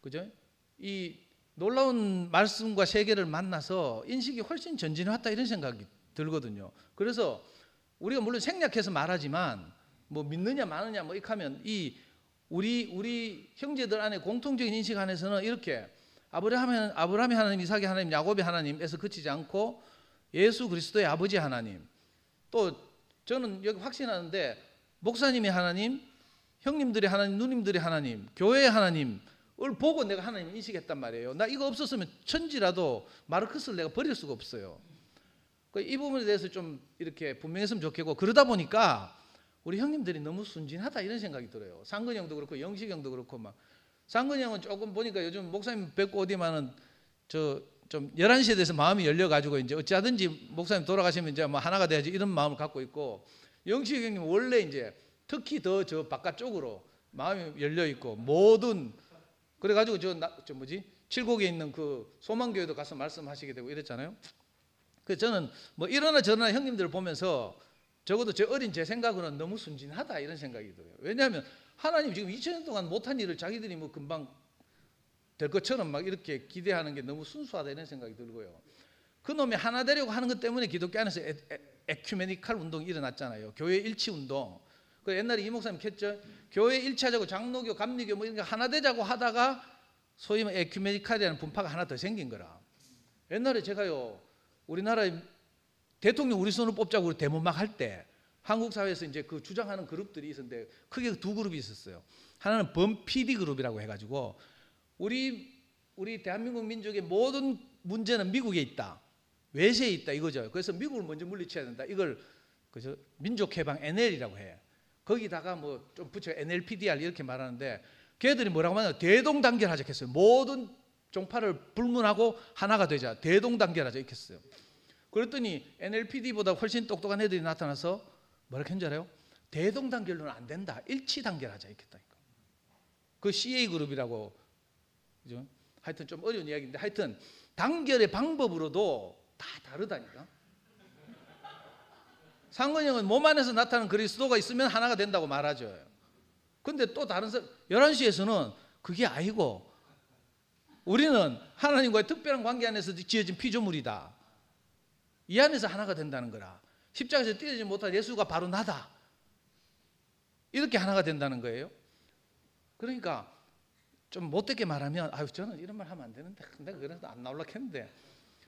Speaker 8: 그죠? 이 놀라운 말씀과 세계를 만나서 인식이 훨씬 전진해 왔다 이런 생각이 들거든요. 그래서 우리가 물론 생략해서 말하지만 뭐 믿느냐 마느냐 뭐 이렇게 하면 이 우리 형제들 안에 공통적인 인식 안에서는 이렇게 아브라함의 하나님, 이삭의 하나님, 야곱의 하나님에서 그치지 않고 예수 그리스도의 아버지 하나님, 또 저는 여기 확신하는데 목사님의 하나님, 형님들의 하나님, 누님들의 하나님, 교회의 하나님을 보고 내가 하나님을 인식했단 말이에요. 나 이거 없었으면 천지라도 마르크스를 내가 버릴 수가 없어요. 이 부분에 대해서 좀 이렇게 분명했으면 좋겠고, 그러다 보니까 우리 형님들이 너무 순진하다 이런 생각이 들어요. 상근이 형도 그렇고 영식이 형도 그렇고 막. 상근이 형은 조금 보니까 요즘 목사님 뵙고 어디만은 좀 11시에 대해서 마음이 열려가지고 이제 어찌하든지 목사님 돌아가시면 이제 뭐 하나가 돼야지 이런 마음을 갖고 있고, 영식이 형님 원래 이제 특히 더 저 바깥쪽으로 마음이 열려 있고 모든, 그래가지고 저 뭐지 칠곡에 있는 그 소망교회도 가서 말씀하시게 되고 이랬잖아요. 그래서 저는 뭐 이러나 저러나 형님들을 보면서 적어도 제 어린 제 생각으로는 너무 순진하다 이런 생각이 들어요. 왜냐하면 하나님 지금 2000년 동안 못한 일을 자기들이 뭐 금방 될 것처럼 막 이렇게 기대하는 게 너무 순수하다 이런 생각이 들고요. 그놈이 하나 되려고 하는 것 때문에 기독교 안에서 에큐메니칼 운동이 일어났잖아요. 교회 일치 운동. 그 옛날에 이 목사님 켰죠. 교회 1차적으로 장로교, 감리교 뭐 이런 거 하나 되자고 하다가 소위 에큐메니칼이라는 분파가 하나 더 생긴 거라. 옛날에 제가요, 우리나라에 대통령 우리 손으로 뽑자고 대문 막 할 때 한국 사회에서 이제 그 주장하는 그룹들이 있었는데 크게 두 그룹이 있었어요. 하나는 범PD 그룹이라고 해가지고 우리 대한민국 민족의 모든 문제는 미국에 있다, 외세에 있다 이거죠. 그래서 미국을 먼저 물리쳐야 된다. 이걸 그죠? 민족해방 NL이라고 해. 거기다가 뭐 좀 붙여 NLPDR 이렇게 말하는데 걔들이 뭐라고 하냐, 대동단결하자 했어요. 모든 종파를 불문하고 하나가 되자, 대동단결하자 이렇게 했어요. 그랬더니 NLPD보다 훨씬 똑똑한 애들이 나타나서 뭐라고 했는지 알아요? 대동단결로는 안 된다, 일치단결하자 이렇게 했다니까. 그 CA 그룹이라고, 그죠? 하여튼 좀 어려운 이야기인데 하여튼 단결의 방법으로도 다 다르다니까. 상근형은 몸 안에서 나타나는 그리스도가 있으면 하나가 된다고 말하죠. 근데 또 다른 사람 11시에서는 그게 아니고 우리는 하나님과의 특별한 관계 안에서 지어진 피조물이다, 이 안에서 하나가 된다는 거라. 십자가에서 떼어지지 못한 예수가 바로 나다, 이렇게 하나가 된다는 거예요. 그러니까 좀 못되게 말하면 아유 저는 이런 말 하면 안 되는데 내가 그래서 안 나오려고 했는데,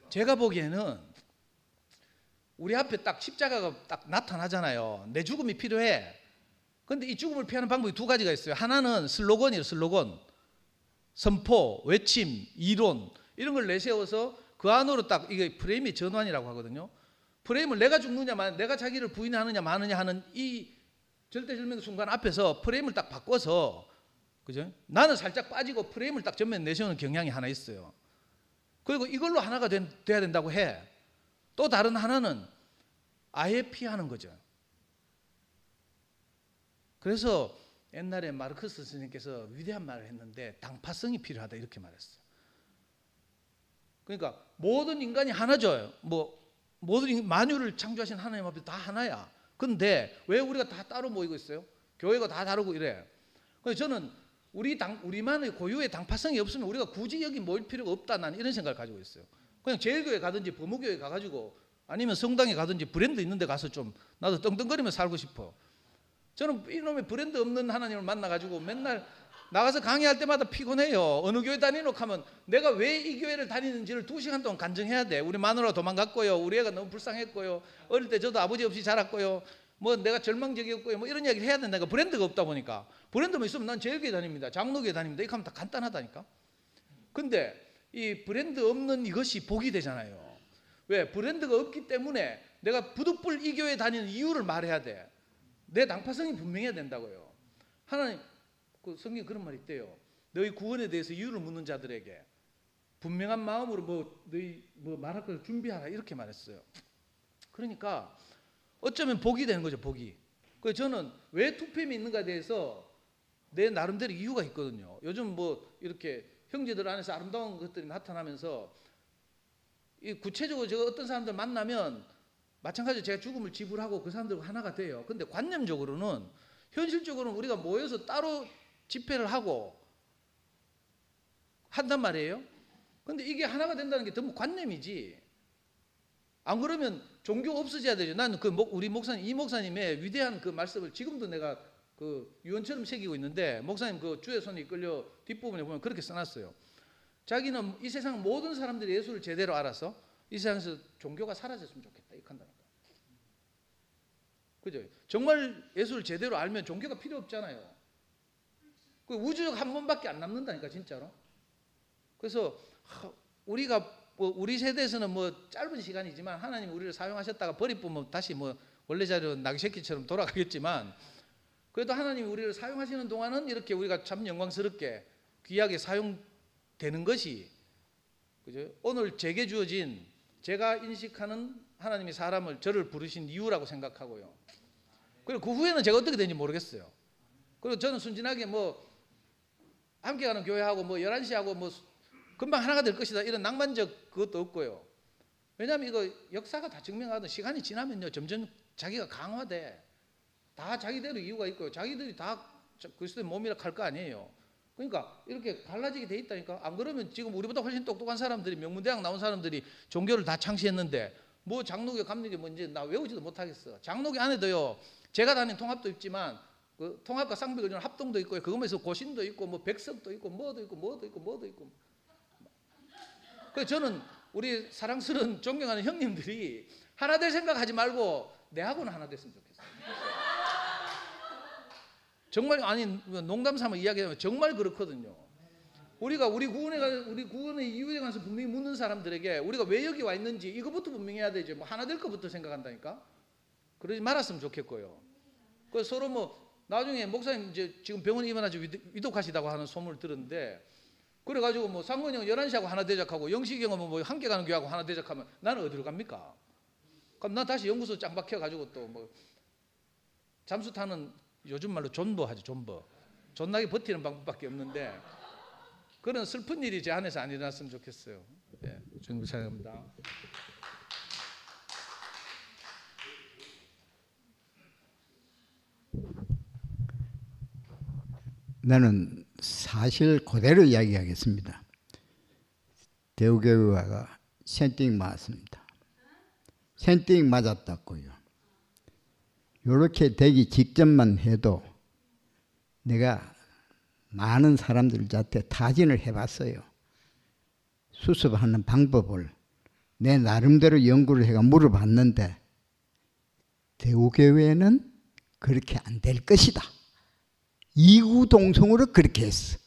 Speaker 8: 제가 보기에는 우리 앞에 딱 십자가가 딱 나타나잖아요. 내 죽음이 필요해. 근데 이 죽음을 피하는 방법이 두 가지가 있어요. 하나는 슬로건이에요. 슬로건, 선포, 외침, 이론 이런 걸 내세워서 그 안으로 딱 이게 프레임이 전환이라고 하거든요. 프레임을 내가 죽느냐 내가 자기를 부인하느냐 마느냐 하는 이 절대절명 순간 앞에서 프레임을 딱 바꿔서, 그죠? 나는 살짝 빠지고 프레임을 딱 전면 내세우는 경향이 하나 있어요. 그리고 이걸로 하나가 돼야 된다고 해. 또 다른 하나는 아예 피하는 거죠. 그래서 옛날에 마르크스 선생님께서 위대한 말을 했는데 당파성이 필요하다 이렇게 말했어요. 그러니까 모든 인간이 하나죠. 모든 만유를 창조하신 하나님 앞에 다 하나야. 근데 왜 우리가 다 따로 모이고 있어요? 교회가 다 다르고 이래. 그래서 저는 우리만의 고유의 당파성이 없으면 우리가 굳이 여기 모일 필요가 없다, 나는 이런 생각을 가지고 있어요. 그냥 제일교회 가든지 범우교회 가가지고 아니면 성당에 가든지 브랜드 있는 데 가서 좀 나도 떵떵거리며 살고 싶어. 저는 이놈의 브랜드 없는 하나님을 만나가지고 맨날 나가서 강의할 때마다 피곤해요. 어느 교회 다니노 하면 내가 왜 이 교회를 다니는지를 2시간 동안 간증해야 돼. 우리 마누라가 도망갔고요, 우리 애가 너무 불쌍했고요, 어릴 때 저도 아버지 없이 자랐고요, 뭐 내가 절망적이었고요, 뭐 이런 이야기를 해야 된다니까. 브랜드가 없다 보니까. 브랜드만 있으면 난 제일교회 다닙니다, 장로교회 다닙니다, 이렇게 하면 다 간단하다니까. 근데 이 브랜드 없는 이것이 복이 되잖아요. 왜? 브랜드가 없기 때문에 내가 부득불 이 교회 다니는 이유를 말해야 돼. 내 당파성이 분명해야 된다고요. 하나님 그 성경 그런 말이 있대요. 너희 구원에 대해서 이유를 묻는 자들에게 분명한 마음으로 너희 말할 걸 준비하라 이렇게 말했어요. 그러니까 어쩌면 복이 되는 거죠, 복이. 그래서 저는 왜 투팸이 있는가에 대해서 내 나름대로 이유가 있거든요. 요즘 이렇게 형제들 안에서 아름다운 것들이 나타나면서 이 구체적으로 제가 어떤 사람들 만나면 마찬가지로 제가 죽음을 지불하고 그 사람들과 하나가 돼요. 근데 관념적으로는, 현실적으로는 우리가 모여서 따로 집회를 하고 한단 말이에요. 근데 이게 하나가 된다는 게 전부 관념이지. 안 그러면 종교 없어져야 되죠. 나는 우리 목사님, 이 목사님의 위대한 그 말씀을 지금도 내가 그 유언처럼 새기고 있는데, 목사님 그 주의 손에 이끌려 뒷부분에 보면 그렇게 써놨어요. 자기는 이 세상 모든 사람들이 예수를 제대로 알아서 이 세상에서 종교가 사라졌으면 좋겠다 이렇게 한다니까. 그죠? 정말 예수를 제대로 알면 종교가 필요 없잖아요. 그 우주적 한 번밖에 안 남는다니까 진짜로. 그래서 우리가 우리 세대에서는 짧은 시간이지만 하나님 우리를 사용하셨다가 버리면 다시 원래 자리로 나귀새끼처럼 돌아가겠지만, 그래도 하나님이 우리를 사용하시는 동안은 이렇게 우리가 참 영광스럽게 귀하게 사용되는 것이, 그죠? 오늘 제게 주어진, 제가 인식하는 하나님이 저를 부르신 이유라고 생각하고요. 그리고 그 후에는 제가 어떻게 되는지 모르겠어요. 그리고 저는 순진하게 함께 가는 교회하고 11시 하고 금방 하나가 될 것이다 이런 낭만적 그것도 없고요. 왜냐하면 이거 역사가 다 증명하던 시간이 지나면요 점점 자기가 강화돼. 다 자기대로 이유가 있고요. 자기들이 다 그리스도의 몸이라 할 거 아니에요. 그러니까 이렇게 갈라지게 돼 있다니까. 안 그러면 지금 우리보다 훨씬 똑똑한 사람들이, 명문대학 나온 사람들이 종교를 다 창시했는데 뭐 장로교 감리교 뭔지 나 외우지도 못하겠어. 장로교 안에도요. 제가 다닌 통합도 있지만 그 통합과 쌍벽을 주는 합동도 있고 그거면서 고신도 있고 뭐 백석도 있고 뭐도 있고. 그래서 저는 우리 사랑스러운 존경하는 형님들이 하나 될 생각하지 말고 내하고는 하나 됐으면 좋겠어요. 정말 아니 농담 삼아 이야기하면 정말 그렇거든요. 우리가 우리 구원의 이유에 관해서 분명히 묻는 사람들에게 우리가 왜 여기 와 있는지 이거부터 분명히 해야 되죠. 뭐 하나 될 것부터 생각한다니까. 그러지 말았으면 좋겠고요. 그 서로 뭐 나중에 목사님 이제 지금 병원에 입원하셔 위독하시다고 하는 소문을 들었는데 그래가지고 뭐 상건이 형 11시하고 하나 대적하고 영식이 형은 뭐 함께 가는 교회하고 하나 대적하면 나는 어디로 갑니까? 그럼 난 다시 연구소 짱 박혀가지고 또 뭐 잠수 타는 요즘 말로 존버 하지 존버. 존나게 버티는 방법밖에 없는데 그런 슬픈 일이 제 안에서 안 일어났으면 좋겠어요. 네, 주님 감사합니다.
Speaker 9: 나는 사실 그대로 이야기하겠습니다. 대우교회가 센팅 맞았습니다. 센팅 맞았다고요. 이렇게 되기 직전만 해도 내가 많은 사람들한테 타진을 해봤어요. 수습하는 방법을 내 나름대로 연구를 해가 물어봤는데 대우교회는 그렇게 안 될 것이다. 이구동성으로 그렇게 했어.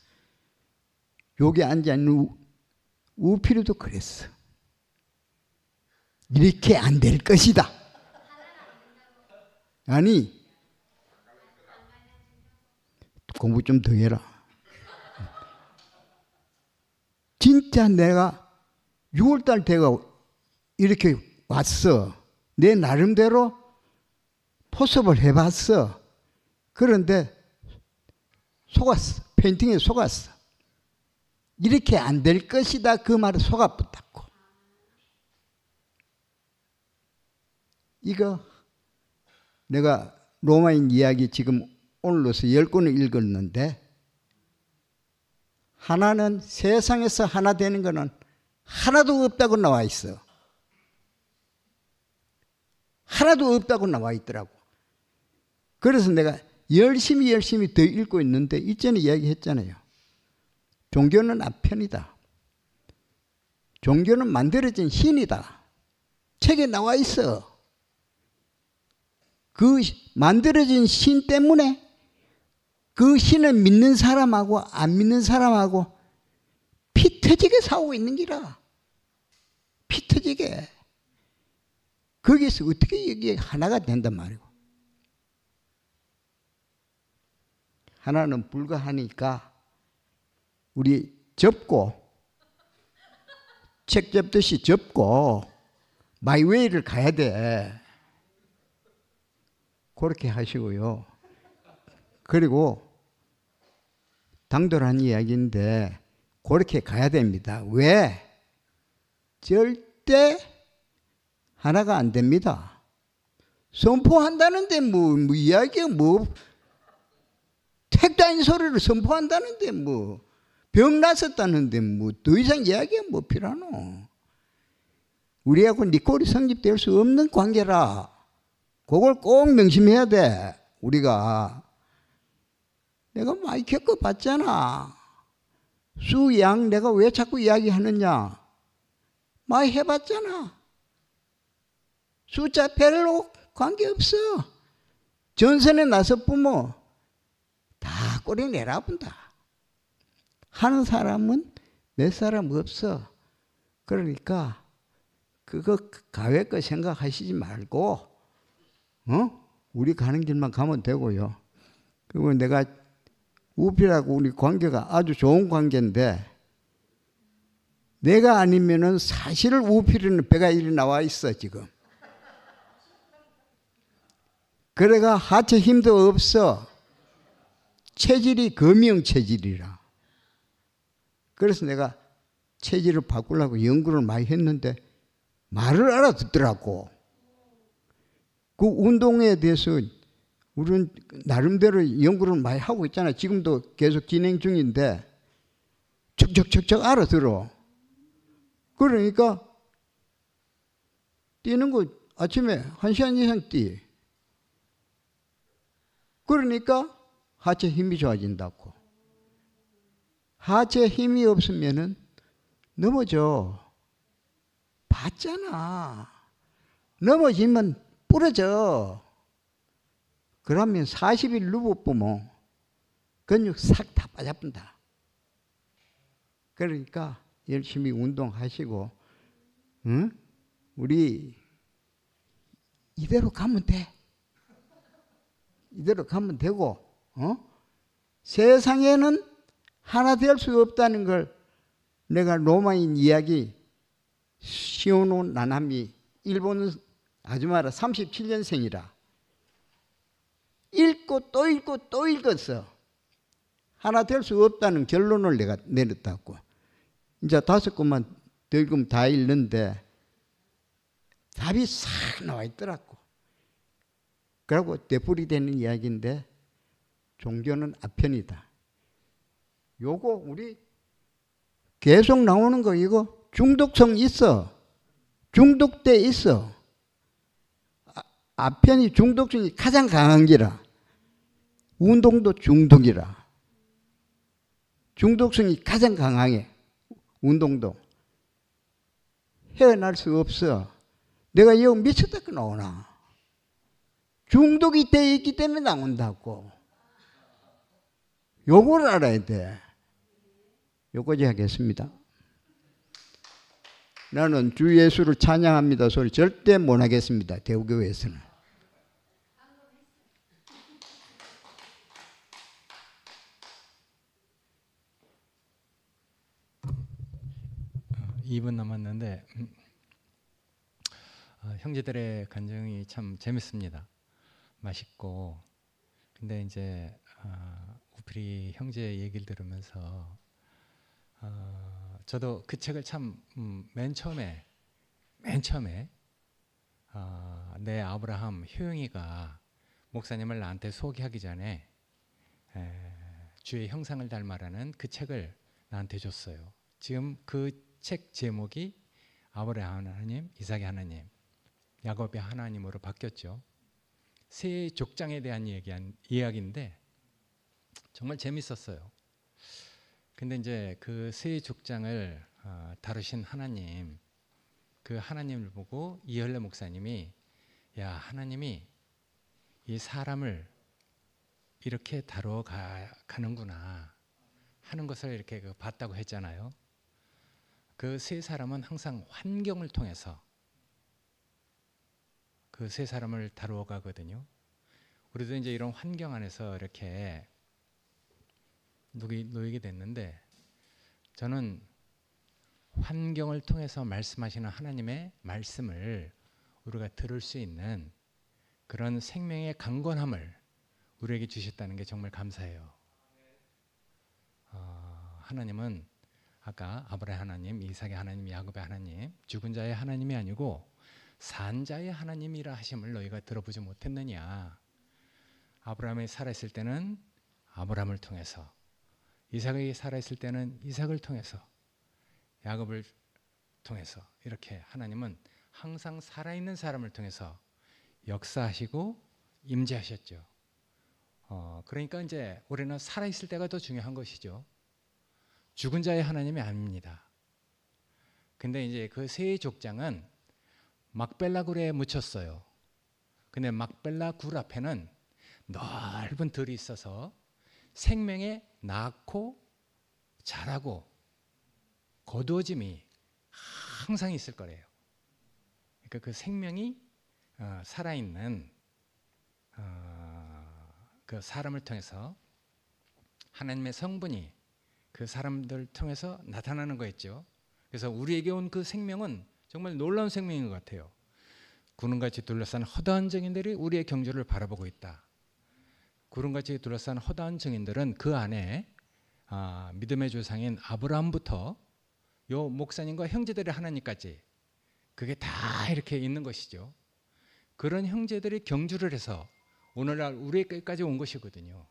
Speaker 9: 여기 앉아있는 우필이도 그랬어. 이렇게 안 될 것이다. 아니 공부 좀 더 해라. 진짜 내가 6월달 돼가 이렇게 왔어. 내 나름대로 포섭을 해봤어. 그런데 속았어. 페인팅에 속았어. 이렇게 안 될 것이다. 그 말에 속아붙었고. 이거 내가 로마인 이야기 지금 오늘로서 10권을 읽었는데 하나는 세상에서 하나 되는 것은 하나도 없다고 나와 있어. 하나도 없다고 나와 있더라고. 그래서 내가 열심히 더 읽고 있는데 이전에 이야기했잖아요. 종교는 아편이다. 종교는 만들어진 신이다. 책에 나와 있어. 그 만들어진 신 때문에 그 신을 믿는 사람하고 안 믿는 사람하고 피 터지게 싸우고 있는 기라. 피 터지게. 거기서 어떻게 이게 하나가 된단 말이고. 하나는 불가하니까 우리 접고 책 접듯이 접고 마이웨이를 가야 돼. 그렇게 하시고요. 그리고 당돌한 이야기인데 그렇게 가야 됩니다. 왜? 절대 하나가 안 됩니다. 선포한다는데 뭐 이야기가 뭐 택다인 소리를 선포한다는데 뭐 병 났었다는데 뭐 더 이상 이야기가 뭐 필요하노. 우리하고 니꼬리 성립될 수 없는 관계라. 그걸 꼭 명심해야 돼. 우리가. 내가 많이 겪어봤잖아. 수양 내가 왜 자꾸 이야기하느냐. 많이 해봤잖아. 숫자 별로 관계없어. 전선에 나서 보면 다 꼬리 내라 본다. 하는 사람은 몇 사람 없어. 그러니까 그거 가외 거 생각하시지 말고 우리 가는 길만 가면 되고요. 그리고 내가 우필하고 우리 관계가 아주 좋은 관계인데 내가 아니면은 사실 우필이는 배가 이리 나와 있어 지금. 그래가 하체 힘도 없어. 체질이 금형 체질이라. 그래서 내가 체질을 바꾸려고 연구를 많이 했는데 말을 알아듣더라고. 그 운동에 대해서 우리는 나름대로 연구를 많이 하고 있잖아. 지금도 계속 진행 중인데 척척척척 알아들어. 그러니까 뛰는 거 아침에 1시간 이상 뛰. 그러니까 하체 힘이 좋아진다고. 하체 힘이 없으면은 넘어져. 봤잖아. 넘어지면 부러져. 그러면 40일 누워 보면 근육 싹 다 빠져본다. 그러니까 열심히 운동하시고, 응? 우리 이대로 가면 돼. 이대로 가면 되고, 세상에는 하나 될 수 없다는 걸 내가 로마인 이야기 시오노 나나미 일본 아주마라 37년생이라 읽고 또 읽고 또 읽었어. 하나 될 수 없다는 결론을 내가 내렸다고. 이제 5권만 더 읽으면 다 읽는데 답이 싹 나와 있더라고. 그리고 되풀이되는 이야기인데 종교는 아편이다. 요거 우리 계속 나오는 거 이거 중독성 있어. 중독돼 있어. 아편이 중독성이 가장 강한 기라. 운동도 중독이라. 중독성이 가장 강하게. 운동도. 헤어날 수 없어. 내가 여기 미쳤다고 나오나. 중독이 돼 있기 때문에 나온다고. 요걸 알아야 돼. 요거지 하겠습니다. 나는 주 예수를 찬양합니다 소리 절대 못 하겠습니다. 대우교회에서는.
Speaker 10: 어, 2분 남았는데 형제들의 간증이 참 재밌습니다. 맛있고. 근데 이제 우리 형제 얘기를 들으면서 저도 그 책을 참 맨 처음에 내 아브라함 효영이가 목사님을 나한테 소개하기 전에 주의 형상을 닮아라는 그 책을 나한테 줬어요. 지금 그 책 제목이 아브라함 하나님, 이삭의 하나님, 야곱의 하나님으로 바뀌었죠. 새 족장에 대한 이야기인데 정말 재밌었어요. 근데 이제 그 새 족장을 다루신 하나님, 그 하나님을 보고 이열래 목사님이 야, 하나님이 이 사람을 이렇게 다루어 가는구나 하는 것을 이렇게 봤다고 했잖아요. 그 세 사람은 항상 환경을 통해서 그 세 사람을 다루어 가거든요. 우리도 이제 이런 환경 안에서 이렇게 놓이게 됐는데, 저는 환경을 통해서 말씀하시는 하나님의 말씀을 우리가 들을 수 있는 그런 생명의 강건함을 우리에게 주셨다는 게 정말 감사해요. 하나님은 아까 아브라함 하나님, 이삭의 하나님, 야곱의 하나님, 죽은 자의 하나님이 아니고 산 자의 하나님이라 하심을 너희가 들어보지 못했느냐. 아브라함이 살아있을 때는 아브라함을 통해서, 이삭이 살아있을 때는 이삭을 통해서, 야곱을 통해서, 이렇게 하나님은 항상 살아있는 사람을 통해서 역사하시고 임재하셨죠. 그러니까 이제 우리는 살아있을 때가 더 중요한 것이죠. 죽은 자의 하나님이 아닙니다. 근데 이제 그 세 족장은 막벨라 굴에 묻혔어요. 근데 막벨라 굴 앞에는 넓은 들이 있어서 생명에 낳고 자라고 거두어짐이 항상 있을 거래요. 그러니까 그 생명이 살아있는 그 사람을 통해서 하나님의 성분이 그 사람들을 통해서 나타나는 거였죠. 그래서 우리에게 온 그 생명은 정말 놀라운 생명인 것 같아요. 구름같이 둘러싼 허다한 증인들이 우리의 경주를 바라보고 있다. 구름같이 둘러싼 허다한 증인들은 그 안에 믿음의 조상인 아브라함부터 요 목사님과 형제들의 하나님까지 그게 다 이렇게 있는 것이죠. 그런 형제들이 경주를 해서 오늘날 우리의 끝까지 온 것이거든요.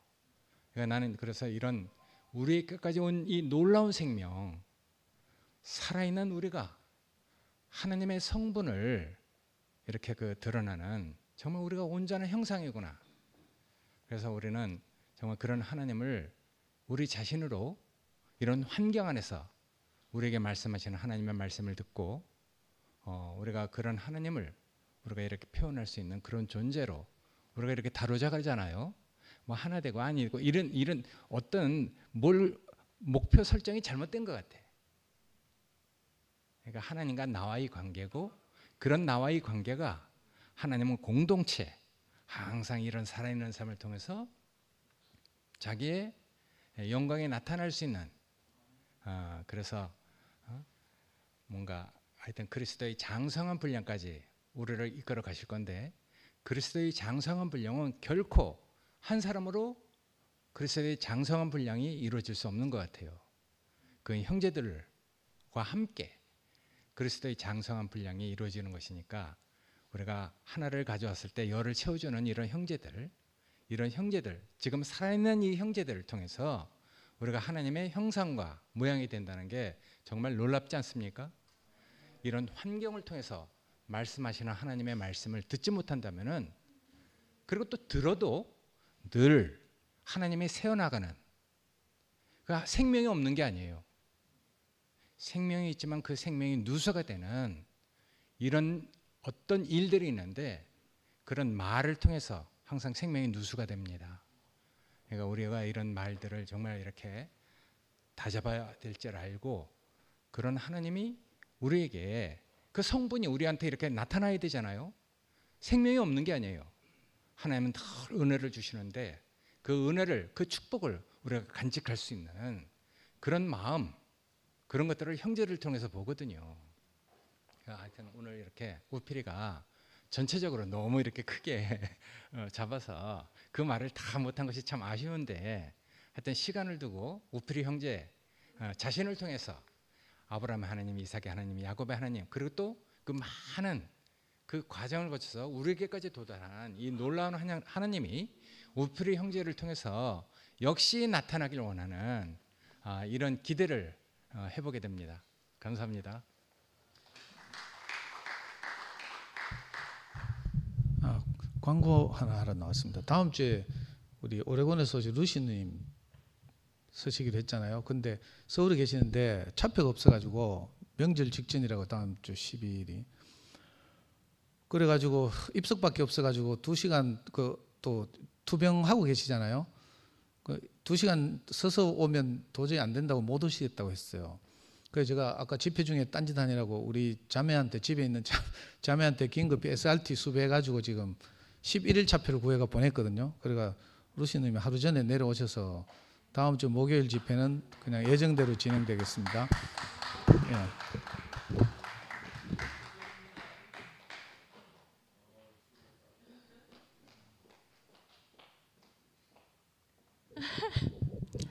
Speaker 10: 그러니까 나는 그래서 이런 우리의 끝까지 온 이 놀라운 생명, 살아있는 우리가 하나님의 성분을 이렇게 그 드러나는 정말 우리가 온전한 형상이구나. 그래서 우리는 정말 그런 하나님을 우리 자신으로 이런 환경 안에서 우리에게 말씀하시는 하나님의 말씀을 듣고 우리가 그런 하나님을 우리가 이렇게 표현할 수 있는 그런 존재로 우리가 이렇게 다뤄져가잖아요. 뭐 하나 되고 아니고 이런 어떤 목표 설정이 잘못된 것 같아. 그러니까 하나님과 나와의 관계고 그런 나와의 관계가 하나님은 공동체 항상 이런 살아있는 삶을 통해서 자기의 영광에 나타날 수 있는 그래서 뭔가 하여튼 그리스도의 장성한 분량까지 우리를 이끌어 가실 건데 그리스도의 장성한 분량은 결코 한 사람으로 그리스도의 장성한 분량이 이루어질 수 없는 것 같아요. 그 형제들과 함께 그리스도의 장성한 분량이 이루어지는 것이니까 우리가 하나를 가져왔을 때 열을 채워주는 이런 형제들 지금 살아있는 이 형제들을 통해서 우리가 하나님의 형상과 모양이 된다는 게 정말 놀랍지 않습니까? 이런 환경을 통해서 말씀하시는 하나님의 말씀을 듣지 못한다면은 그리고 또 들어도 늘 하나님이 새어나가는 그 생명이 없는 게 아니에요. 생명이 있지만 그 생명이 누수가 되는 이런 어떤 일들이 있는데 그런 말을 통해서 항상 생명이 누수가 됩니다. 그러니까 우리가 이런 말들을 정말 이렇게 다잡아야 될 줄 알고 그런 하나님이 우리에게 그 성분이 우리한테 이렇게 나타나야 되잖아요. 생명이 없는 게 아니에요. 하나님은 늘 은혜를 주시는데 그 은혜를 그 축복을 우리가 간직할 수 있는 그런 마음 그런 것들을 형제를 통해서 보거든요. 하여튼 오늘 이렇게 우필이가 전체적으로 너무 이렇게 크게 잡아서 그 말을 다 못한 것이 참 아쉬운데 하여튼 시간을 두고 우필이 형제 자신을 통해서 아브라함의 하나님, 이삭의 하나님, 야곱의 하나님 그리고 또 그 많은 그 과정을 거쳐서 우리에게까지 도달한 이 놀라운 하나님이 우필이 형제를 통해서 역시 나타나길 원하는 이런 기대를 해보게 됩니다. 감사합니다.
Speaker 8: 광고 하나 하러 나왔습니다. 다음 주에 우리 오레곤에서 오신 루시님 서시기로 했잖아요. 근데 서울에 계시는데 차표가 없어가지고 명절 직전이라고 다음 주 12일이 그래가지고 입석밖에 없어가지고 2시간 또 투병하고 계시잖아요. 2시간 서서 오면 도저히 안 된다고 못 오시겠다고 했어요. 그래서 제가 아까 집회 중에 딴짓 하느라고 우리 자매한테 집에 있는 자매한테 긴급히 SRT 수배해가지고 지금 11일 차표를 구해가 보냈거든요. 그러니까 루시님이 하루 전에 내려오셔서 다음 주 목요일 집회는 그냥 예정대로 진행되겠습니다. 예.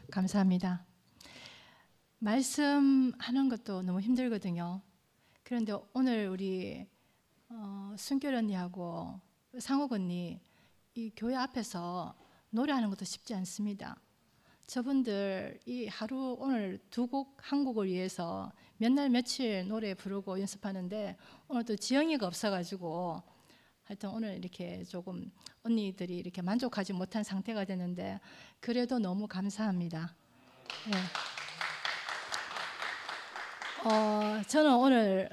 Speaker 11: 감사합니다. 말씀하는 것도 너무 힘들거든요. 그런데 오늘 우리 순결 언니하고 상옥 언니 이 교회 앞에서 노래하는 것도 쉽지 않습니다. 저분들 이 하루 오늘 2곡 한 곡을 위해서 몇 날 며칠 노래 부르고 연습하는데 오늘 또 지영이가 없어가지고 하여튼 오늘 이렇게 조금 언니들이 이렇게 만족하지 못한 상태가 되는데 그래도 너무 감사합니다. 네. 저는 오늘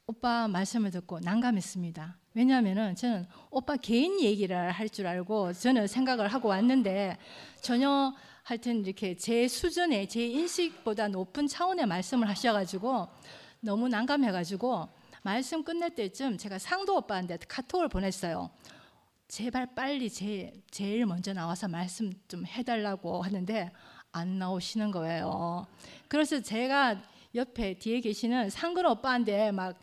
Speaker 11: 오빠 말씀을 듣고 난감했습니다. 왜냐하면은 저는 오빠 개인 얘기를 할 줄 알고 저는 생각을 하고 왔는데 전혀 하여튼 이렇게 제 수준의 제 인식보다 높은 차원의 말씀을 하셔가지고 너무 난감해가지고 말씀 끝낼 때쯤 제가 상도 오빠한테 카톡을 보냈어요. 제발 빨리 제일 먼저 나와서 말씀 좀 해달라고 하는데 안 나오시는 거예요. 그래서 제가 옆에 뒤에 계시는 상근 오빠한테 막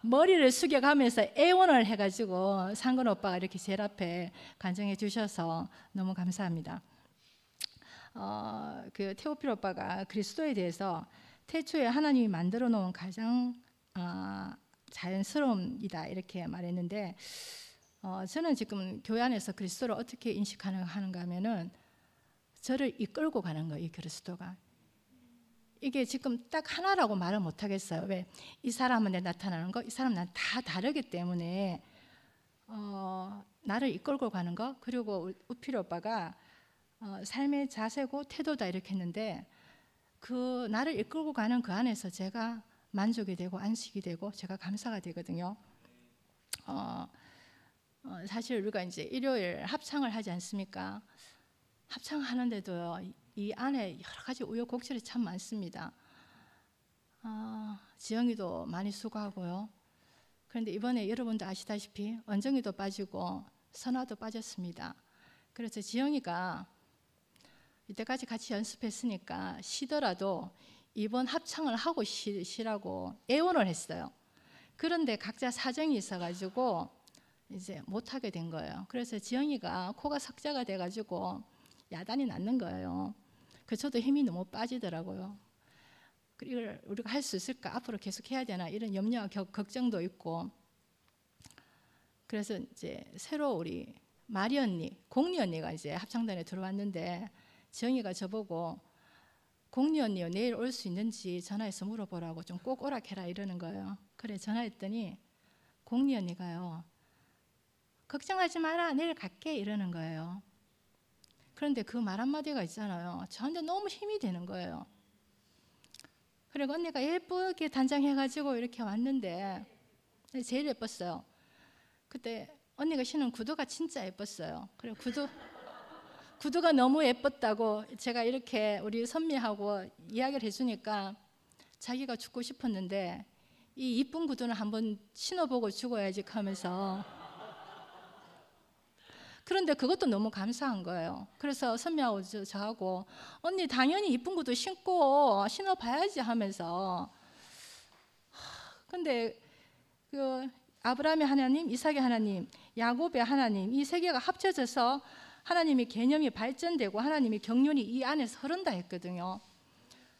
Speaker 11: 머리를 숙여가면서 애원을 해가지고 상근 오빠가 이렇게 제일 앞에 간증해 주셔서 너무 감사합니다. 그 테오필 오빠가 그리스도에 대해서 태초에 하나님이 만들어 놓은 가장 자연스러움이다 이렇게 말했는데 저는 지금 교회 안에서 그리스도를 어떻게 인식하는가 하면은 저를 이끌고 가는 거예요. 이 그리스도가 이게 지금 딱 하나라고 말을 못 하겠어요. 왜? 이 사람한테 나타나는 거, 이 사람은 난 다 다르기 때문에 나를 이끌고 가는 거. 그리고 우필 오빠가 삶의 자세고 태도다 이렇게 했는데 그 나를 이끌고 가는 그 안에서 제가 만족이 되고 안식이 되고 제가 감사가 되거든요. 사실 우리가 이제 일요일 합창을 하지 않습니까? 합창하는데도 이 안에 여러 가지 우여곡절이 참 많습니다. 지영이도 많이 수고하고요. 그런데 이번에 여러분도 아시다시피 언정이도 빠지고 선아도 빠졌습니다. 그래서 지영이가 이때까지 같이 연습했으니까 쉬더라도 이번 합창을 하고 쉬라고 애원을 했어요. 그런데 각자 사정이 있어가지고 이제 못하게 된 거예요. 그래서 지영이가 코가 석자가 돼가지고 야단이 났는 거예요. 저도 힘이 너무 빠지더라고요. 이걸 우리가 할 수 있을까? 앞으로 계속 해야 되나? 이런 염려와 걱정도 있고. 그래서 이제 새로 우리 마리 언니, 공리 언니가 이제 합창단에 들어왔는데 지영이가 저보고 공리 언니 내일 올 수 있는지 전화해서 물어보라고 좀 꼭 오락해라 이러는 거예요. 그래 전화했더니 공리 언니가요. 걱정하지 마라 내일 갈게 이러는 거예요. 그런데 그 말 한마디가 있잖아요. 저한테 너무 힘이 되는 거예요. 그리고 언니가 예쁘게 단장해가지고 이렇게 왔는데 제일 예뻤어요. 그때 언니가 신은 구두가 진짜 예뻤어요. 그리고 구두가 너무 예뻤다고 제가 이렇게 우리 선미하고 이야기를 해주니까 자기가 죽고 싶었는데 이 이쁜 구두는 한번 신어보고 죽어야지 하면서 그런데 그것도 너무 감사한 거예요. 그래서 선미하고 저하고 언니 당연히 이쁜 구두 신고 신어봐야지 하면서 근데 그 아브라함의 하나님, 이삭의 하나님, 야곱의 하나님 이 세 개가 합쳐져서 하나님의 개념이 발전되고 하나님의 경륜이 이 안에서 흐른다 했거든요.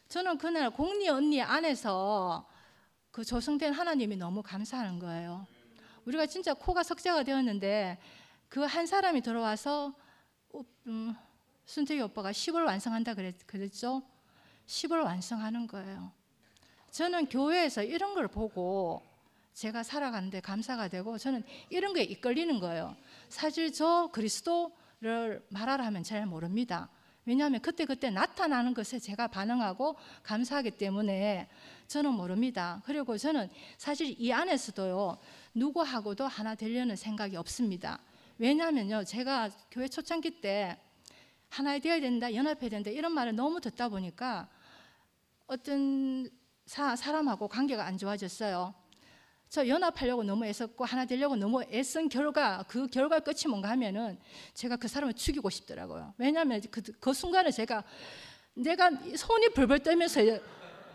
Speaker 11: 저는 그날 공리 언니 안에서 그 조성된 하나님이 너무 감사한 거예요. 우리가 진짜 코가 석자가 되었는데 그 한 사람이 들어와서 순택이 오빠가 10을 완성한다 그랬죠? 10을 완성하는 거예요. 저는 교회에서 이런 걸 보고 제가 살아가는데 감사가 되고 저는 이런 거에 이끌리는 거예요. 사실 저 그리스도를 말하라 하면 잘 모릅니다. 왜냐하면 그때 나타나는 것에 제가 반응하고 감사하기 때문에 저는 모릅니다. 그리고 저는 사실 이 안에서도요 누구하고도 하나 되려는 생각이 없습니다. 왜냐하면요 제가 교회 초창기 때 하나 되어야 된다, 연합해야 된다 이런 말을 너무 듣다 보니까 어떤 사람하고 관계가 안 좋아졌어요. 저 연합하려고 너무 애썼고 하나 되려고 너무 애쓴 결과 그 결과 끝이 뭔가 하면은 제가 그 사람을 죽이고 싶더라고요. 왜냐하면 그 순간에 내가 손이 벌벌 떨면서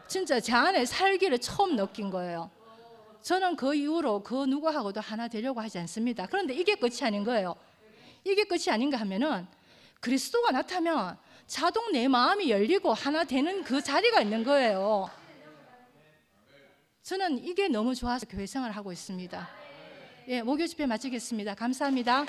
Speaker 11: 진짜 제 안에 살기를 처음 느낀 거예요. 저는 그 이후로 그 누구하고도 하나 되려고 하지 않습니다. 그런데 이게 끝이 아닌 거예요. 이게 끝이 아닌가 하면은 그리스도가 나타나면 자동 내 마음이 열리고 하나 되는 그 자리가 있는 거예요. 저는 이게 너무 좋아서 교회 생활을 하고 있습니다. 예, 목요 집회 마치겠습니다. 감사합니다.